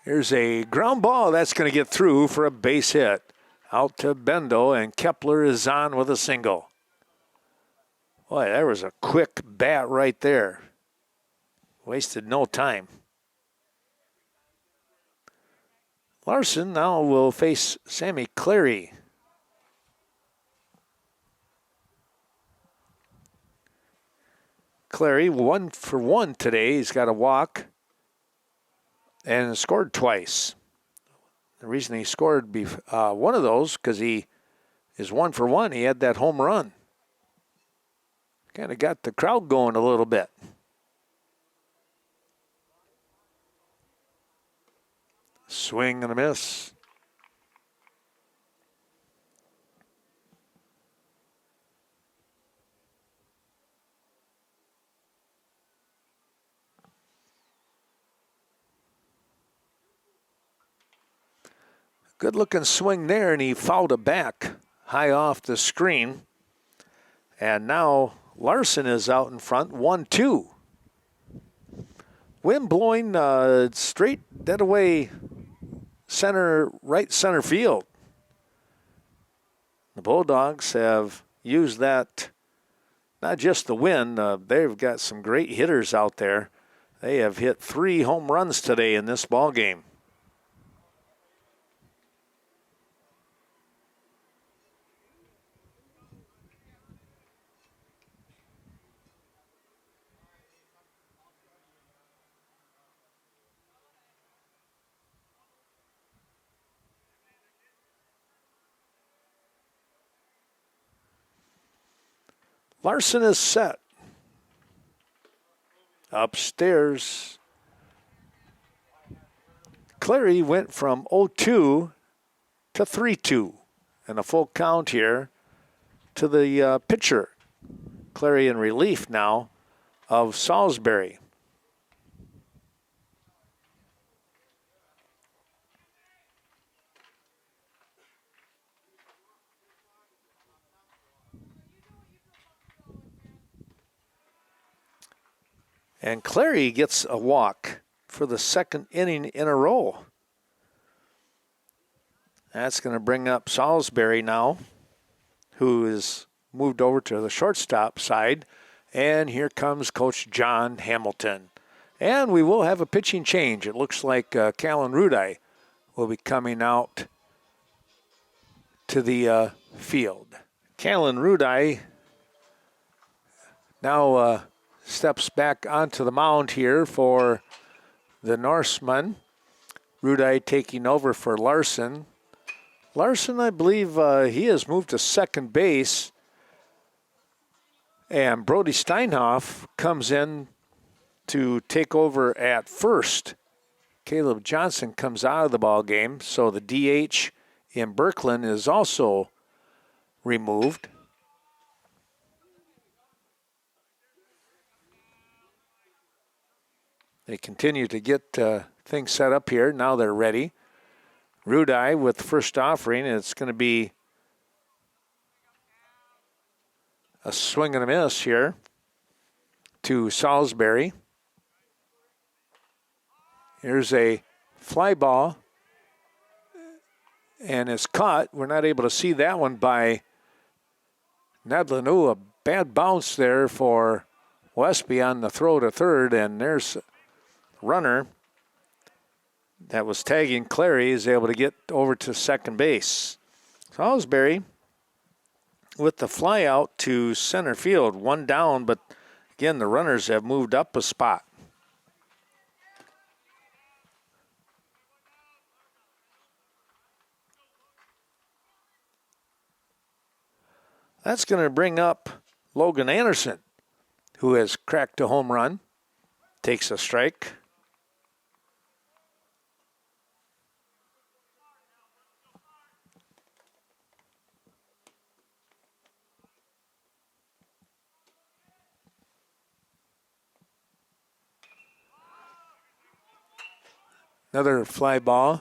Here's a ground ball that's going to get through for a base hit. Out to Bendel, and Kepler is on with a single. Boy, there was a quick bat right there. Wasted no time. Larson now will face Sammy Clary. Clary, 1 for 1 today. He's got a walk and scored twice. The reason he scored one of those because he is 1 for 1. He had that home run. Kind of got the crowd going a little bit. Swing and a miss. Good looking swing there, and he fouled it back high off the screen. And now Larson is out in front, 1-2. Wind blowing straight dead away right center field. The Bulldogs have used that, not just the wind, they've got some great hitters out there. They have hit 3 home runs today in this ball game. Larson is set. Upstairs. Clary went from 0-2 to 3-2. And a full count here to the pitcher. Clary in relief now of Salisbury. And Clary gets a walk for the second inning in a row. That's going to bring up Salisbury now, who is moved over to the shortstop side. And here comes Coach John Hamilton. And we will have a pitching change. It looks like Callan Rudai will be coming out to the field. Callan Rudai now steps back onto the mound here for the Norsemen. Rudai taking over for Larson. Larson, I believe he has moved to second base. And Brody Steinhoff comes in to take over at first. Caleb Johnson comes out of the ball game, so the DH in Birkeland is also removed. They continue to get things set up here. Now they're ready. Rudai with the first offering, and it's going to be a swing and a miss here to Salisbury. Here's a fly ball, and it's caught. We're not able to see that one by Nedlin. Ooh, a bad bounce there for Westby on the throw to third, and there's a runner that was tagging Clary is able to get over to second base. Salisbury with the fly out to center field, 1 down, but again, the runners have moved up a spot. That's going to bring up Logan Anderson, who has cracked a home run, takes a strike. Another fly ball.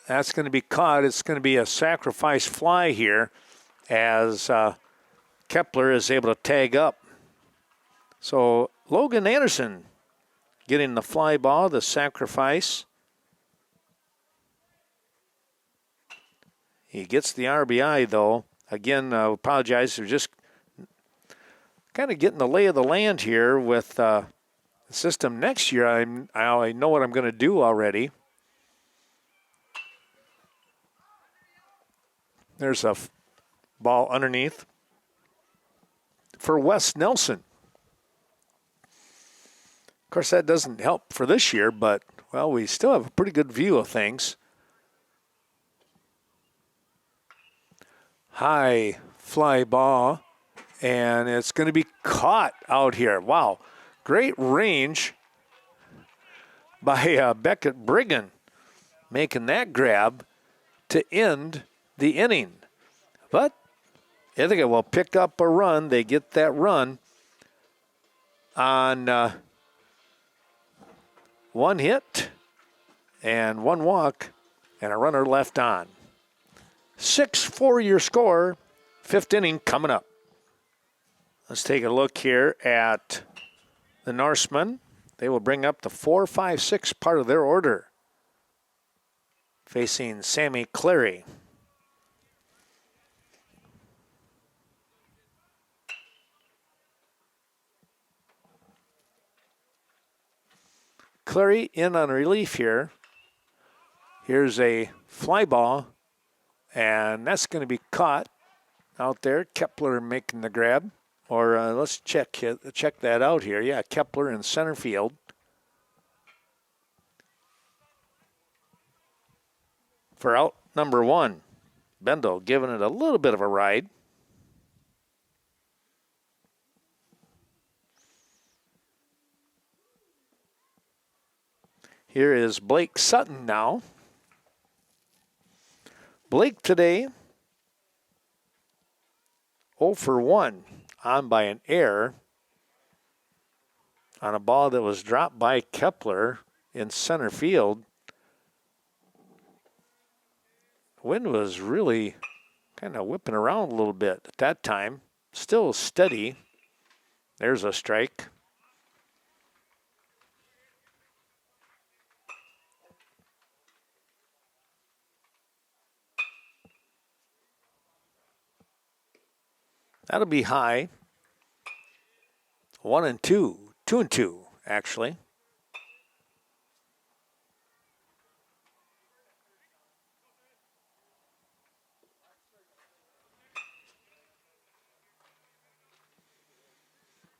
That's going to be caught. It's going to be a sacrifice fly here as Kepler is able to tag up. So Logan Anderson getting the fly ball, the sacrifice. He gets the RBI, though. Again, I apologize. They're just kind of getting the lay of the land here with the system next year. I know what I'm going to do already. There's a ball underneath for West Nelson. Of course, that doesn't help for this year, but, well, we still have a pretty good view of things. High fly ball, and it's going to be caught out here. Wow, great range by Beckett Brigham, making that grab to end the inning. But Ithaca will pick up a run. They get that run on one hit and one walk and a runner left on. 6-4 your score, fifth inning coming up. Let's take a look here at the Norsemen. They will bring up the 4-5-6 part of their order, facing Sammy Clary. Clary in on relief here. Here's a fly ball, and that's going to be caught out there. Kepler making the grab. Or let's check that out here. Yeah, Kepler in center field. For out number one, Bendel giving it a little bit of a ride. Here is Blake Sutton now. Blake today, 0 for 1 on by an error on a ball that was dropped by Kepler in center field. Wind was really kind of whipping around a little bit at that time. Still steady. There's a strike. That'll be high. 1-2. 2-2, actually.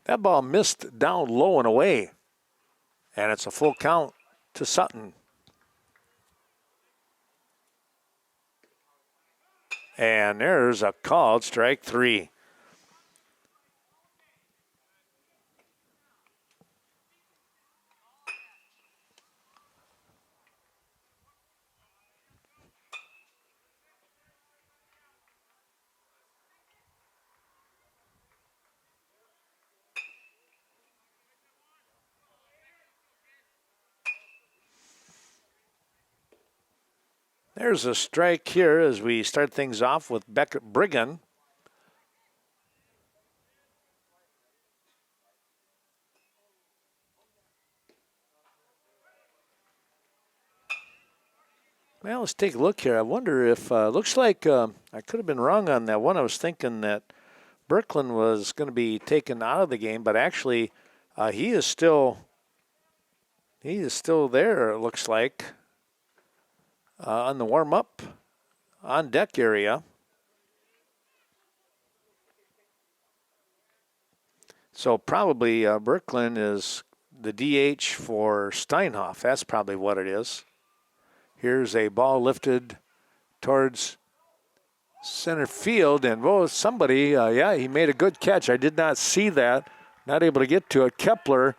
That ball missed down low and away. And it's a full count to Sutton. And there's a called strike 3. There's a strike here as we start things off with Beckett Brigham. Well, let's take a look here. I wonder if, looks like I could have been wrong on that one. I was thinking that Birkeland was going to be taken out of the game, but actually he is still there, it looks like. On the warm-up on deck area. So probably Birkeland is the DH for Steinhoff. That's probably what it is. Here's a ball lifted towards center field, and somebody, he made a good catch. I did not see that. Not able to get to it. Kepler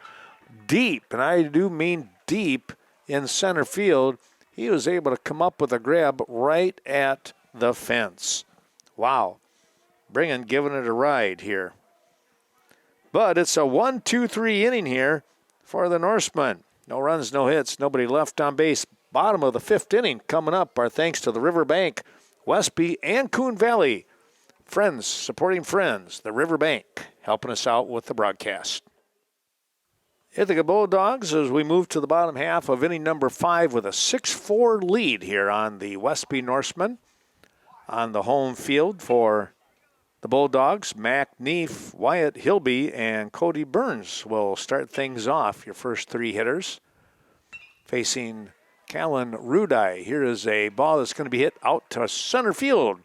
deep, and I do mean deep in center field. He was able to come up with a grab right at the fence. Wow. Brigham giving it a ride here. But it's a 1-2-3 inning here for the Norsemen. No runs, no hits, nobody left on base. Bottom of the fifth inning coming up. Our thanks to the Riverbank, Westby, and Coon Valley. Friends supporting friends. The Riverbank helping us out with the broadcast. Ithaca Bulldogs as we move to the bottom half of inning number 5 with a 6-4 lead here on the Westby Norsemen. On the home field for the Bulldogs, Mac Neef, Wyatt Hilby, and Cody Burns will start things off, your first 3 hitters. Facing Callan Rudai. Here is a ball that's going to be hit out to center field.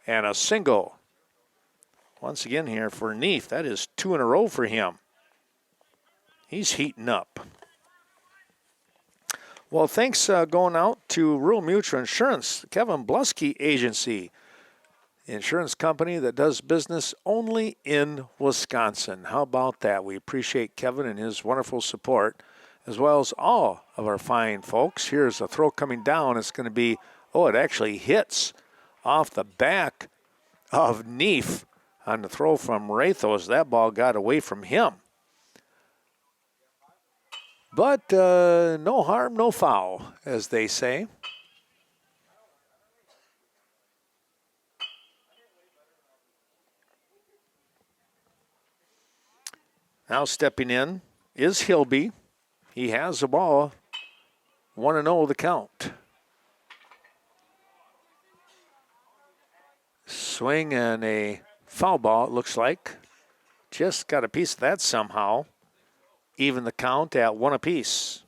And a single once again here for Neef. That is 2 in a row for him. He's heating up. Well, thanks going out to Rural Mutual Insurance, Kevin Blusky Agency, insurance company that does business only in Wisconsin. How about that? We appreciate Kevin and his wonderful support, as well as all of our fine folks. Here's a throw coming down. It's going to be, it actually hits off the back of Neef on the throw from Rathos. That ball got away from him. But no harm, no foul, as they say. Now stepping in is Hilby. He has the ball. 1-0 the count. Swing and a foul ball, it looks like. Just got a piece of that somehow. Even the count at 1 apiece.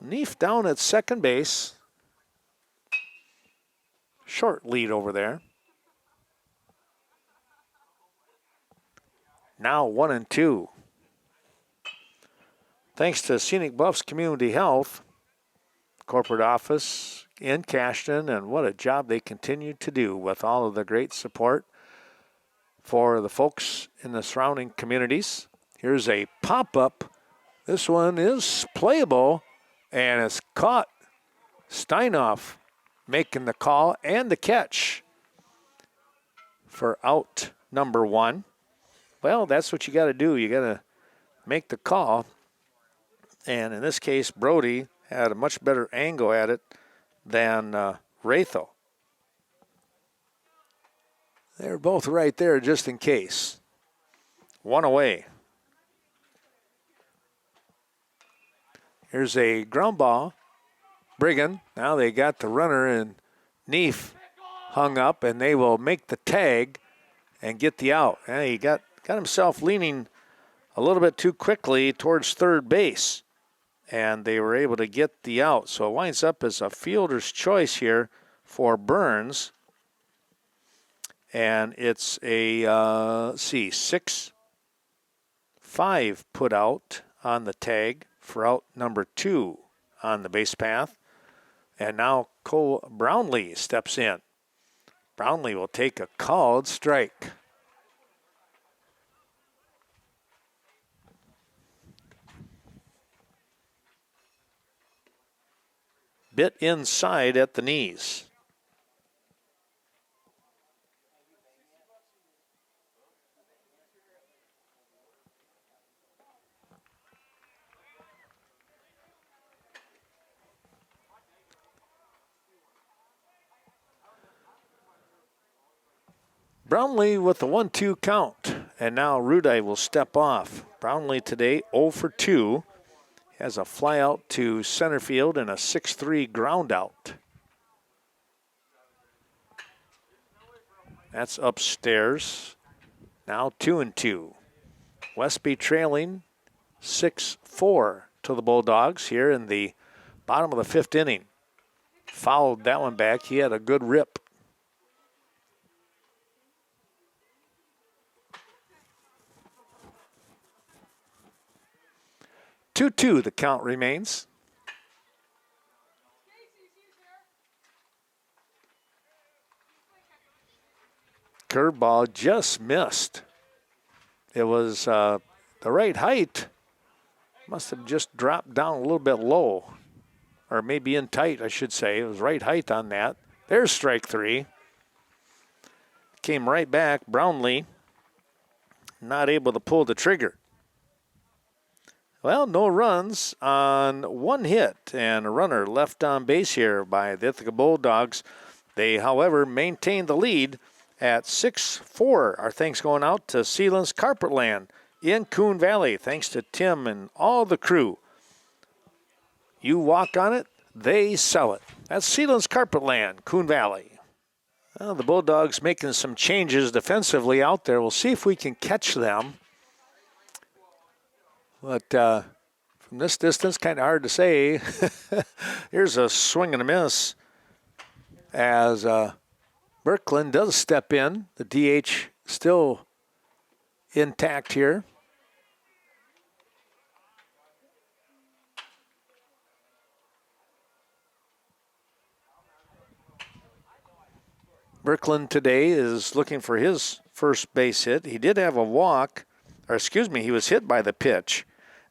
Neef down at second base. Short lead over there. Now 1-2. Thanks to Scenic Bluffs Community Health, corporate office in Cashton, and what a job they continue to do with all of the great support for the folks in the surrounding communities. Here's a pop-up. This one is playable, and it's caught. Steinoff making the call and the catch for out number 1. Well, that's what you got to do. You got to make the call. And in this case, Brody had a much better angle at it than Ratho. They're both right there just in case. 1 away. Here's a ground ball. Brigham. Now they got the runner, and Neef hung up, and they will make the tag and get the out. And he got himself leaning a little bit too quickly towards third base, and they were able to get the out. So it winds up as a fielder's choice here for Burns. And it's a, 6-5 put out on the tag for out number 2 on the base path. And now Cole Brownlee steps in. Brownlee will take a called strike. Bit inside at the knees. Brownlee with the 1-2 count. And now Rudai will step off. Brownlee today 0 for 2. Has a fly out to center field and a 6-3 ground out. That's upstairs. Now 2-2. Westby trailing 6-4 to the Bulldogs here in the bottom of the 5th inning. Fouled that one back. He had a good rip. 2-2 the count remains. Curveball just missed. It was the right height. Must have just dropped down a little bit low. Or maybe in tight, I should say. It was right height on that. There's strike 3. Came right back. Brownlee not able to pull the trigger. Well, no runs on 1 hit and a runner left on base here by the Ithaca Bulldogs. They, however, maintain the lead at 6-4. Our thanks going out to Sealands Carpetland in Coon Valley. Thanks to Tim and all the crew. You walk on it, they sell it. That's Sealands Carpetland, Coon Valley. Well, the Bulldogs making some changes defensively out there. We'll see if we can catch them. But from this distance, kind of hard to say. Here's a swing and a miss as Birkeland does step in. The DH still intact here. Birkeland today is looking for his first base hit. He did have a walk, or excuse me, he was hit by the pitch.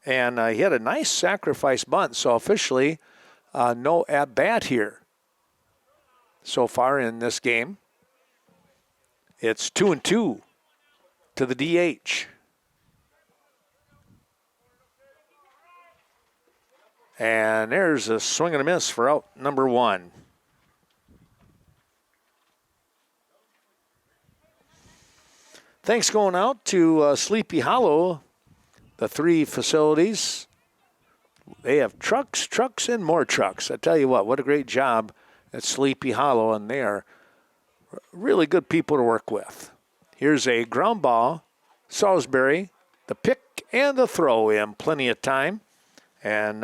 And he had a nice sacrifice bunt, so officially no at-bat here so far in this game. It's 2-2 to the DH. And there's a swing and a miss for out number one. Thanks going out to Sleepy Hollow, the three facilities. They have trucks, and more trucks. I tell you what a great job at Sleepy Hollow, and they are really good people to work with. Here's a ground ball. Salisbury, the pick and the throw in plenty of time. And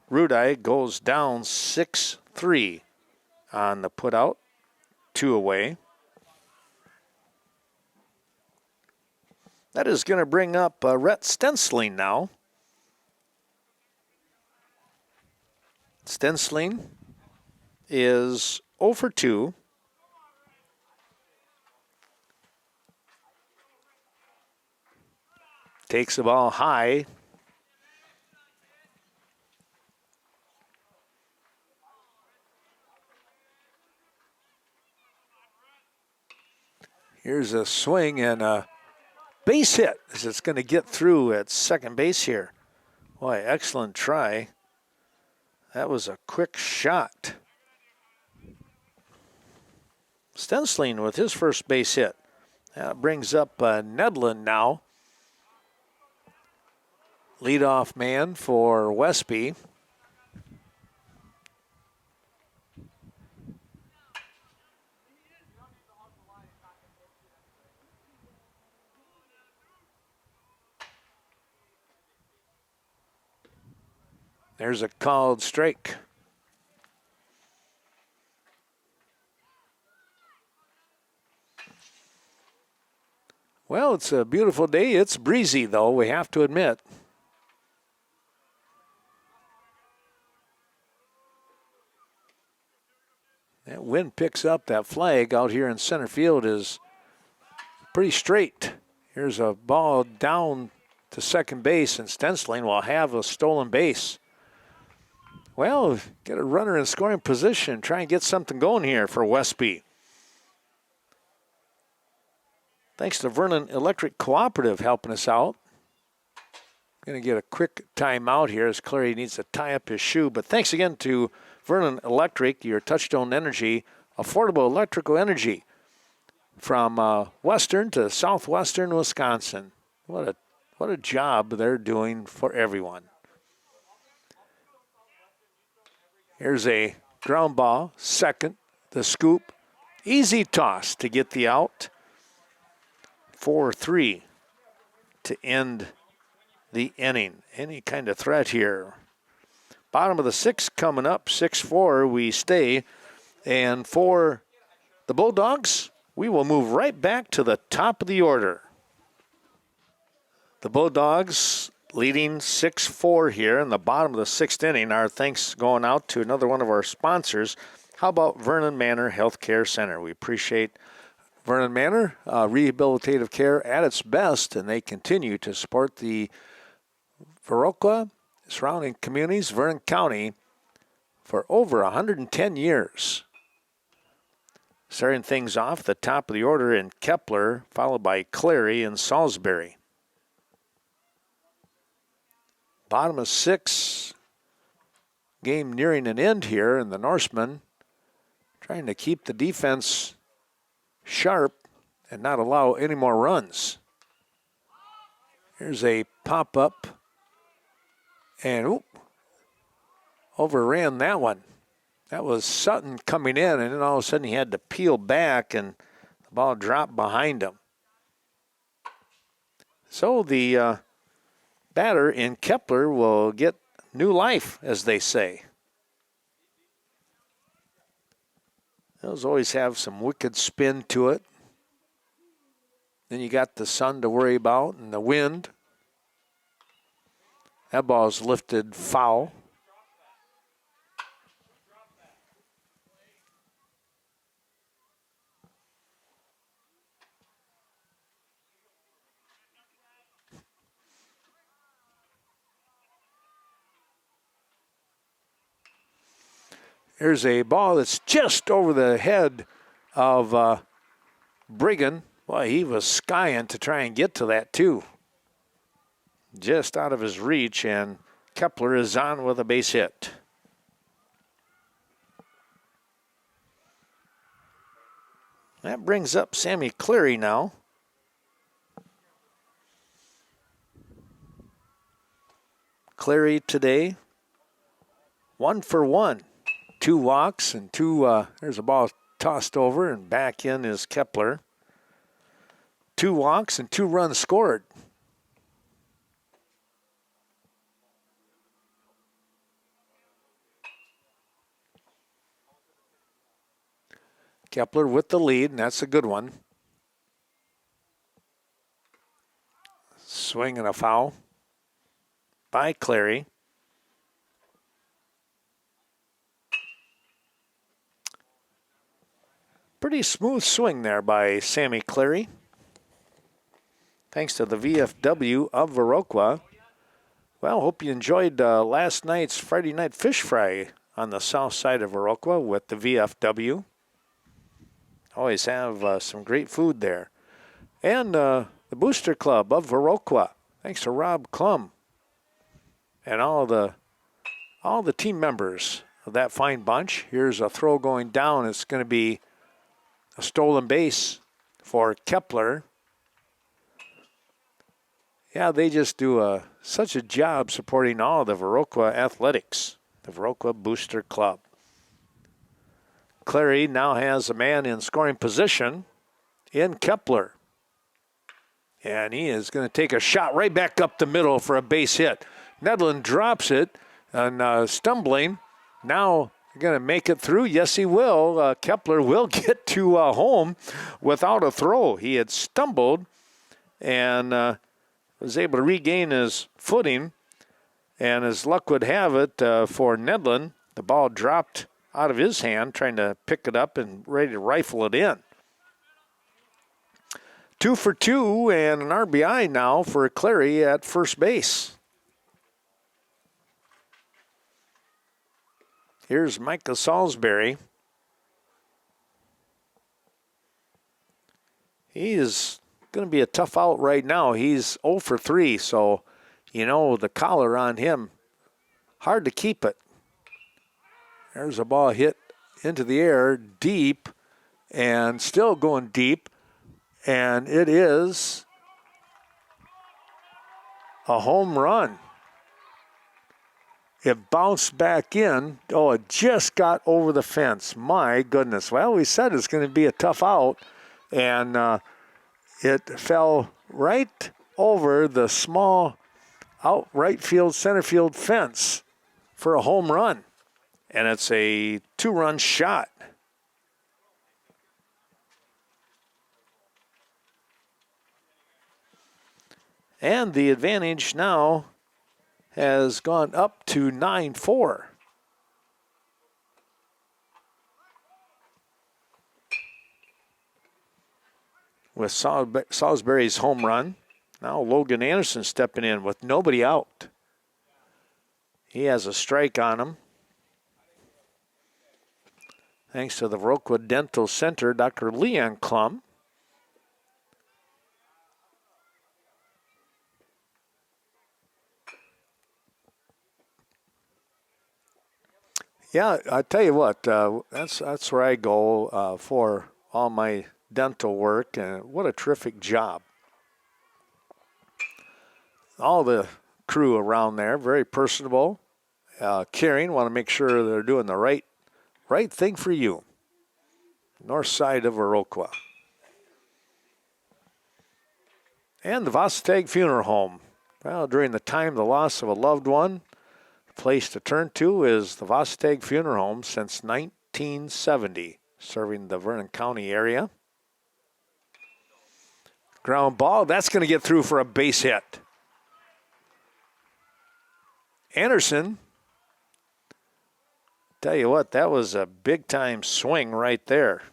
Rudai goes down 6-3 on the putout, 2 away. That is going to bring up Rhett Stensling now. Stensling is 0 for 2. Takes the ball high. Here's a swing and a base hit as it's going to get through at second base here. Boy, excellent try. That was a quick shot. Stensling with his first base hit. That brings up Nedlin now. Leadoff man for Westby. There's a called strike. Well, it's a beautiful day. It's breezy, though, we have to admit. That wind picks up. That flag out here in center field is pretty straight. Here's a ball down to second base, and Stensling will have a stolen base. Well, get a runner in scoring position. Try and get something going here for Westby. Thanks to Vernon Electric Cooperative helping us out. Going to get a quick timeout here as Clary needs to tie up his shoe. But thanks again to Vernon Electric, your Touchstone Energy, affordable electrical energy from western to southwestern Wisconsin. What a job they're doing for everyone. Here's a ground ball, second, the scoop. Easy toss to get the out. 4-3 to end the inning. Any kind of threat here. Bottom of the sixth coming up, 6-4, we stay. And for the Bulldogs, we will move right back to the top of the order. The Bulldogs leading 6-4 here in the bottom of the sixth inning. Our thanks going out to another one of our sponsors. How about Vernon Manor Healthcare Center? We appreciate Vernon Manor, rehabilitative care at its best, and they continue to support the Viroqua, surrounding communities, Vernon County, for over 110 years. Starting things off, the top of the order in Kepler, followed by Clary and Salisbury. Bottom of six, game nearing an end here, and the Norsemen trying to keep the defense sharp and not allow any more runs. Here's a pop-up, and overran that one. That was Sutton coming in, and then all of a sudden he had to peel back, and the ball dropped behind him. So the batter in Kepler will get new life, as they say. Those always have some wicked spin to it. Then you got the sun to worry about and the wind. That ball's lifted foul. Here's a ball that's just over the head of Brigham. Well, he was skying to try and get to that too. Just out of his reach, and Kepler is on with a base hit. That brings up Sammy Cleary now. Cleary today, 1 for 1. 2 walks and 2, there's a ball tossed over and back in is Kepler. 2 walks and 2 runs scored. Kepler with the lead, and that's a good one. Swing and a foul by Cleary. Pretty smooth swing there by Sammy Cleary. Thanks to the VFW of Viroqua. Well, hope you enjoyed last night's Friday night fish fry on the south side of Viroqua with the VFW. Always have some great food there. And the Booster Club of Viroqua. Thanks to Rob Klum and all the team members of that fine bunch. Here's a throw going down. It's going to be a stolen base for Kepler. Yeah, they just do such a job supporting all the Viroqua athletics, the Viroqua Booster Club. Cleary now has a man in scoring position in Kepler. And he is going to take a shot right back up the middle for a base hit. Nedlin drops it and stumbling. Now going to make it through. Yes, he will. Kepler will get to home without a throw. He had stumbled and was able to regain his footing. And as luck would have it for Nedlin, the ball dropped out of his hand, trying to pick it up and ready to rifle it in. 2 for 2 and an RBI now for Cleary at first base. Here's Micah Salisbury. He is going to be a tough out right now. He's 0 for 3, so, you know, the collar on him, hard to keep it. There's a ball hit into the air deep and still going deep, and it is a home run. It bounced back in. Oh, it just got over the fence. My goodness. Well, we said it's going to be a tough out, and it fell right over the small out right field, center field fence for a home run. And it's a 2-run shot. And the advantage now has gone up to 9-4. With Salisbury's home run. Now Logan Anderson stepping in with nobody out. He has a strike on him. Thanks to the Viroqua Dental Center, Dr. Leon Klum. Yeah, I tell you what, that's where I go for all my dental work, and what a terrific job. All the crew around there, very personable, caring, want to make sure they're doing the right thing for you. North side of Viroqua. And the Varsity Funeral Home. Well, during the time of the loss of a loved one, the place to turn to is the Varsity Funeral Home since 1970. serving the Vernon County area. Ground ball, that's going to get through for a base hit. Anderson, tell you what, that was a big-time swing right there.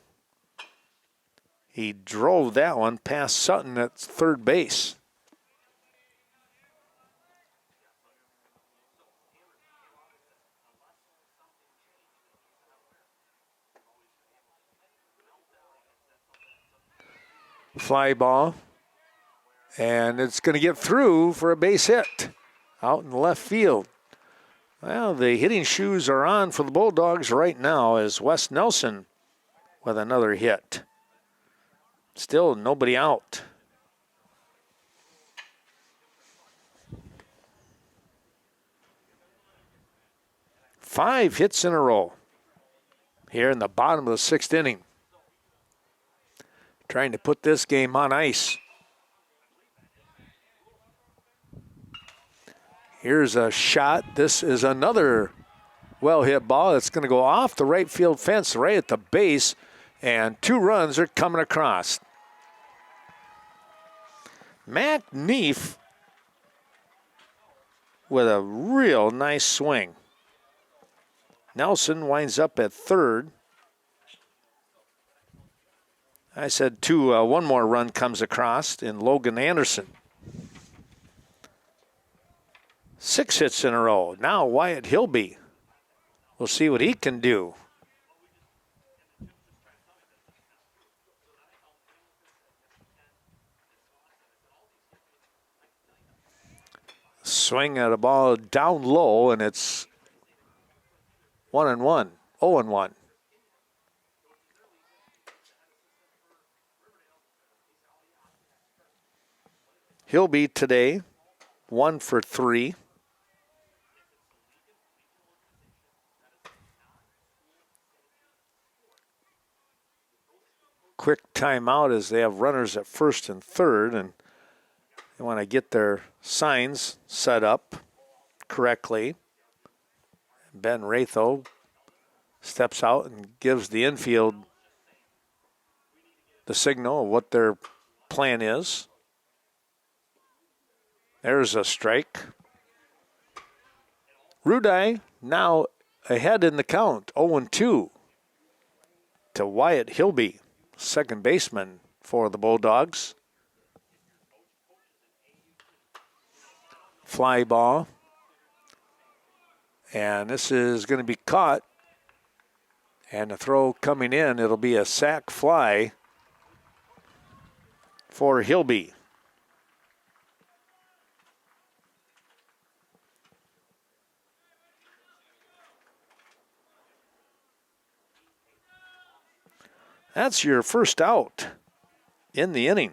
He drove that one past Sutton at third base. Fly ball, and it's going to get through for a base hit out in left field. Well, the hitting shoes are on for the Bulldogs right now as Wes Nelson with another hit. Still nobody out. Five hits in a row here in the bottom of the sixth inning. Trying to put this game on ice. Here's a shot. This is another well-hit ball. It's going to go off the right field fence right at the base, and 2 runs are coming across. Matt Neef with a real nice swing. Nelson winds up at third. I said one more run comes across in Logan Anderson. 6 hits in a row. Now Wyatt Hilby. We'll see what he can do. Swing at a ball down low, and it's 1-1, 0-1. Hilby today, 1 for 3. Quick timeout as they have runners at first and third, and they want to get their signs set up correctly. Ben Ratho steps out and gives the infield the signal of what their plan is. There's a strike. Rudai now ahead in the count, 0-2 to Wyatt Hilby, second baseman for the Bulldogs. Fly ball. And this is going to be caught. And the throw coming in, it'll be a sac fly for Hilby. That's your first out in the inning.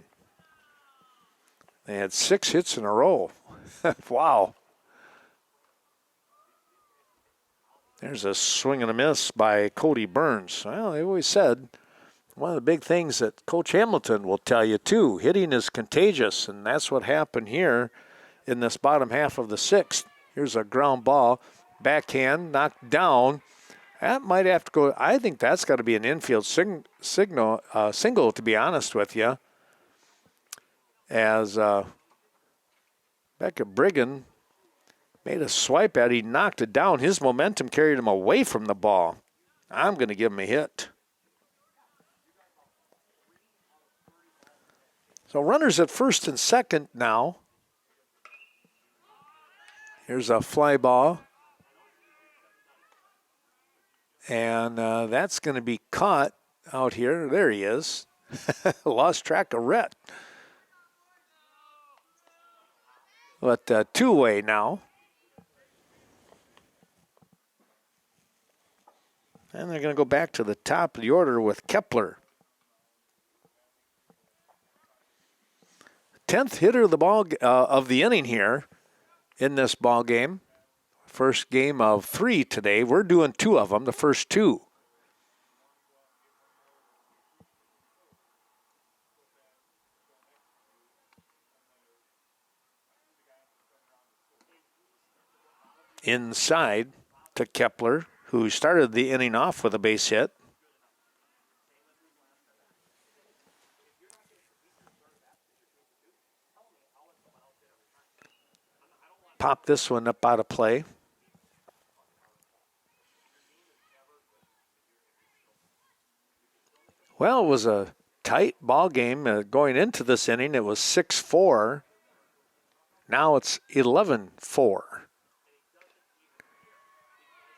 They had 6 hits in a row. Wow. There's a swing and a miss by Cody Burns. Well, they always said one of the big things that Coach Hamilton will tell you, too, hitting is contagious, and that's what happened here in this bottom half of the sixth. Here's a ground ball, backhand, knocked down. That might have to go. I think that's got to be an infield single, to be honest with you. As Becca Brigham made a swipe at it, he knocked it down. His momentum carried him away from the ball. I'm going to give him a hit. So runners at first and second now. Here's a fly ball. And that's going to be caught out here. There he is. Lost track of Rhett. But two-way now. And they're going to go back to the top of the order with Kepler. 10th hitter of the of the inning here in this ball game. First game of 3 today. We're doing 2 of them, the first 2. Inside to Kepler, who started the inning off with a base hit. pop this one up out of play. Well, it was a tight ball game going into this inning. It was 6-4. Now it's 11-4.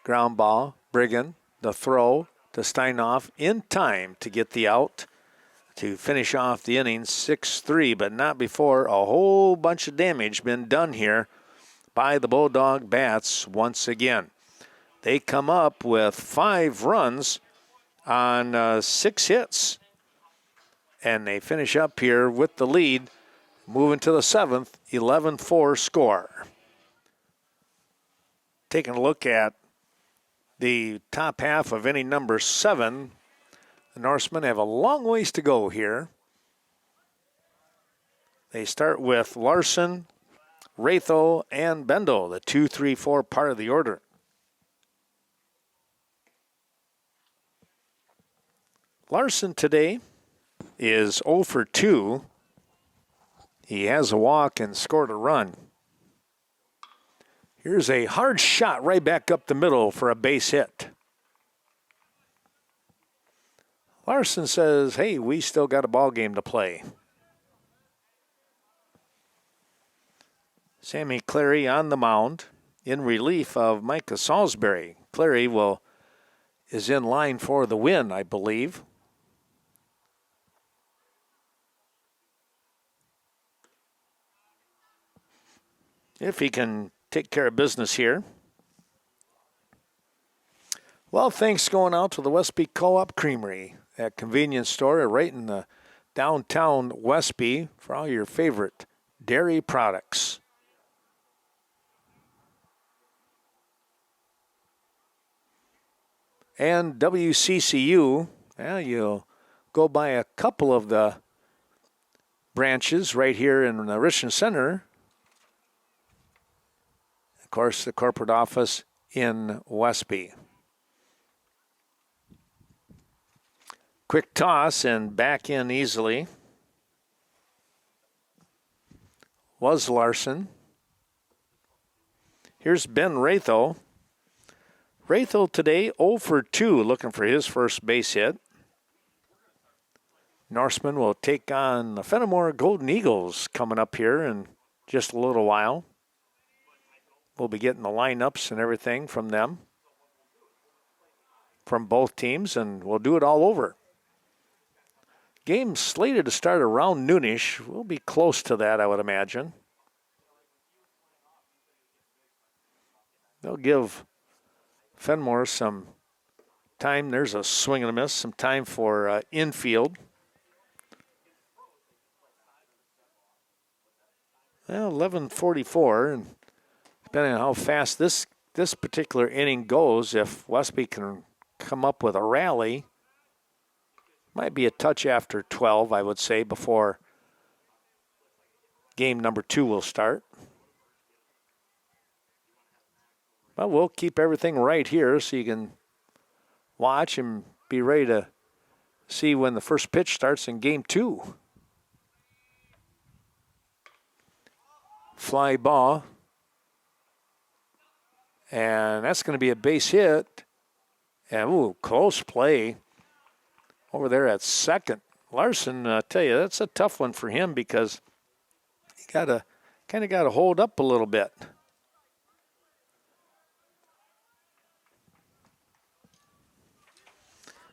Ground ball, Brigham, the throw to Steinoff in time to get the out to finish off the inning 6-3, but not before a whole bunch of damage been done here by the Bulldog Bats once again. They come up with 5 runs on 6 hits, and they finish up here with the lead, moving to the 7th, 11-4 score. Taking a look at the top half of inning number 7, the Norsemen have a long ways to go here. They start with Larson, Ratho, and Bendel, the 2, 3, 4 part of the order. Larson today is 0 for 2. He has a walk and scored a run. Here's a hard shot right back up the middle for a base hit. Larson says, hey, we still got a ball game to play. Sammy Clary on the mound in relief of Micah Salisbury. Clary is in line for the win, I believe. If he can take care of business here. Well, thanks going out to the Westby Co-op Creamery, that convenience store right in the downtown Westby for all your favorite dairy products. And WCCU, you'll go by a couple of the branches right here in the Richmond Center. Of course, the corporate office in Westby. Quick toss and back in easily was Larson. Here's Ben Ratho. Ratho today 0 for 2, looking for his first base hit. Norsemen will take on the Fenimore Golden Eagles coming up here in just a little while. We'll be getting the lineups and everything from them, from both teams, and we'll do it all over. Game slated to start around noonish. We'll be close to that, I would imagine. They'll give Fenimore some time. There's a swing and a miss. Some time for infield. Well, 11:44, and depending on how fast this particular inning goes, if Westby can come up with a rally, might be a touch after 12, I would say, before game number 2 will start. But we'll keep everything right here so you can watch and be ready to see when the first pitch starts in game 2. Fly ball. And that's going to be a base hit. And, close play over there at second. Larson, I tell you, that's a tough one for him because he kind of got to hold up a little bit.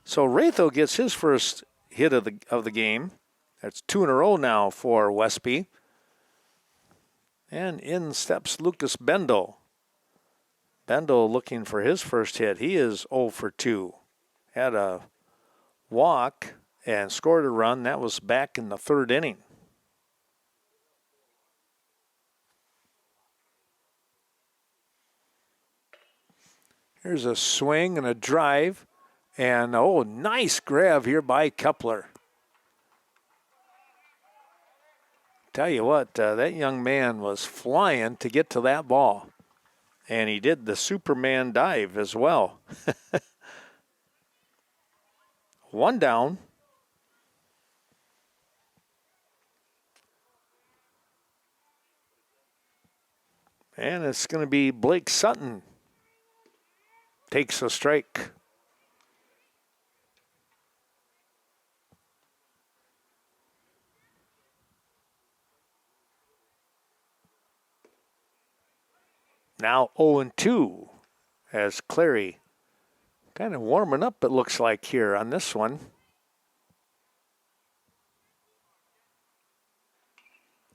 So Ratho gets his first hit of the game. That's 2 in a row now for Westby. And in steps Lucas Bendel. Bendel looking for his first hit. He is 0 for 2. Had a walk and scored a run. That was back in the 3rd inning. Here's a swing and a drive. And, nice grab here by Kepler. Tell you what, that young man was flying to get to that ball. And he did the Superman dive as well. 1 down. And it's going to be Blake Sutton takes a strike. Now 0-2 as Clary kind of warming up, it looks like, here on this one.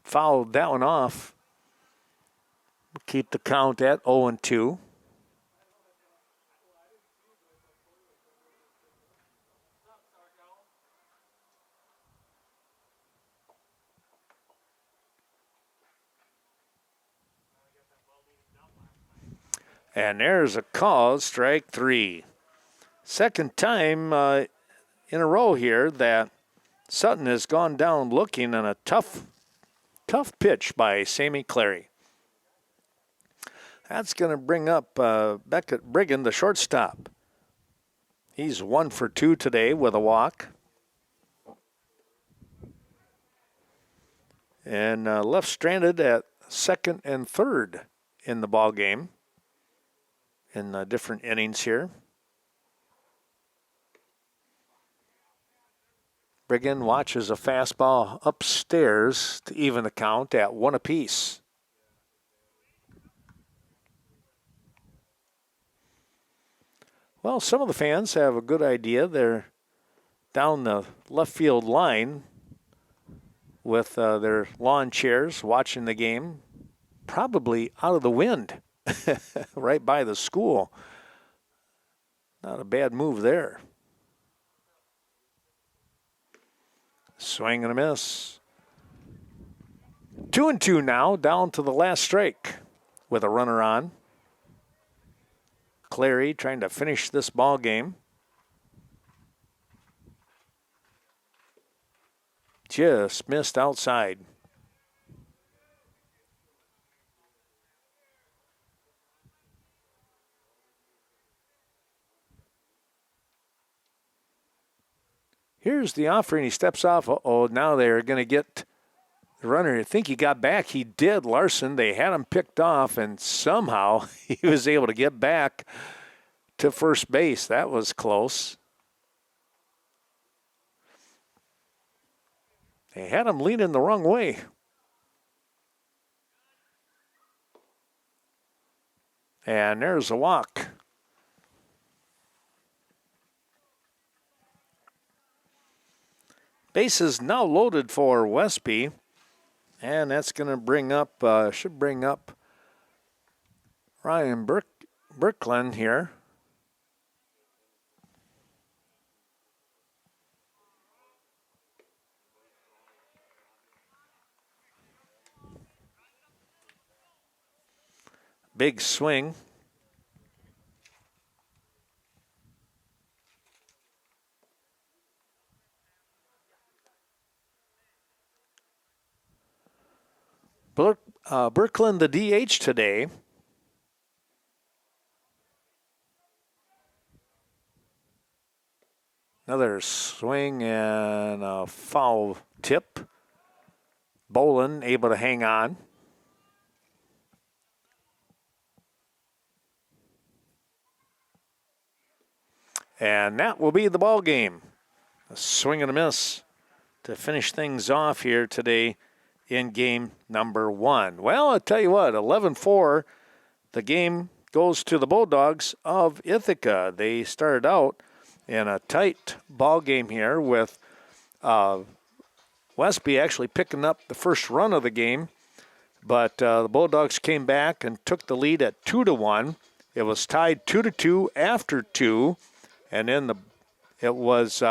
Fouled that one off. Keep the count at 0-2. And there's a call, strike 3. Second time in a row here that Sutton has gone down looking on a tough pitch by Sammy Clary. That's going to bring up Beckett Brigham, the shortstop. He's 1 for 2 today with a walk. And left stranded at second and third in the ball game in different innings here. Brigham watches a fastball upstairs to even the count at 1 apiece. Well, some of the fans have a good idea. They're down the left field line with their lawn chairs watching the game, probably out of the wind, right by the school. Not a bad move there. Swing and a miss. 2-2 now, down to the last strike with a runner on. Clary trying to finish this ball game. Just missed outside. Here's the offering. He steps off. Uh-oh, now they're going to get the runner. I think he got back. He did, Larson. They had him picked off, and somehow he was able to get back to first base. That was close. They had him leaning the wrong way. And there's a walk. Bases now loaded for Westby. And that's going to bring up, should bring up Ryan Birkland here. Big swing. Birkland, the DH today. Another swing and a foul tip. Bolin able to hang on. And that will be the ball game. A swing and a miss to finish things off here today in game number 1. Well, I'll tell you what, 11-4, the game goes to the Bulldogs of Ithaca. They started out in a tight ball game here with Westby actually picking up the first run of the game, but the Bulldogs came back and took the lead at 2-1. It was tied 2-2 after 2, and then it was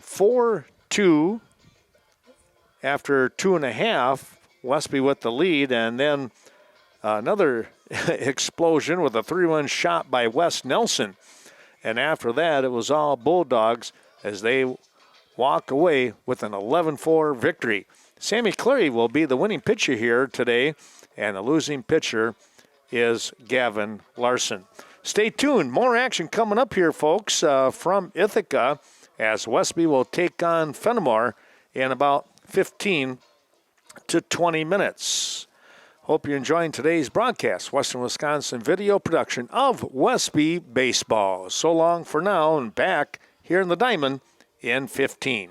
4-2 after 2.5. Westby with the lead, and then another explosion with a 3-run shot by Wes Nelson. And after that, it was all Bulldogs as they walk away with an 11-4 victory. Sammy Clary will be the winning pitcher here today, and the losing pitcher is Gavin Larson. Stay tuned. More action coming up here, folks, from Ithaca as Westby will take on Fenimore in about 15 to 20 minutes. Hope you're enjoying today's broadcast. Western Wisconsin video production of Westby Baseball. So long for now, and back here in the diamond in 15.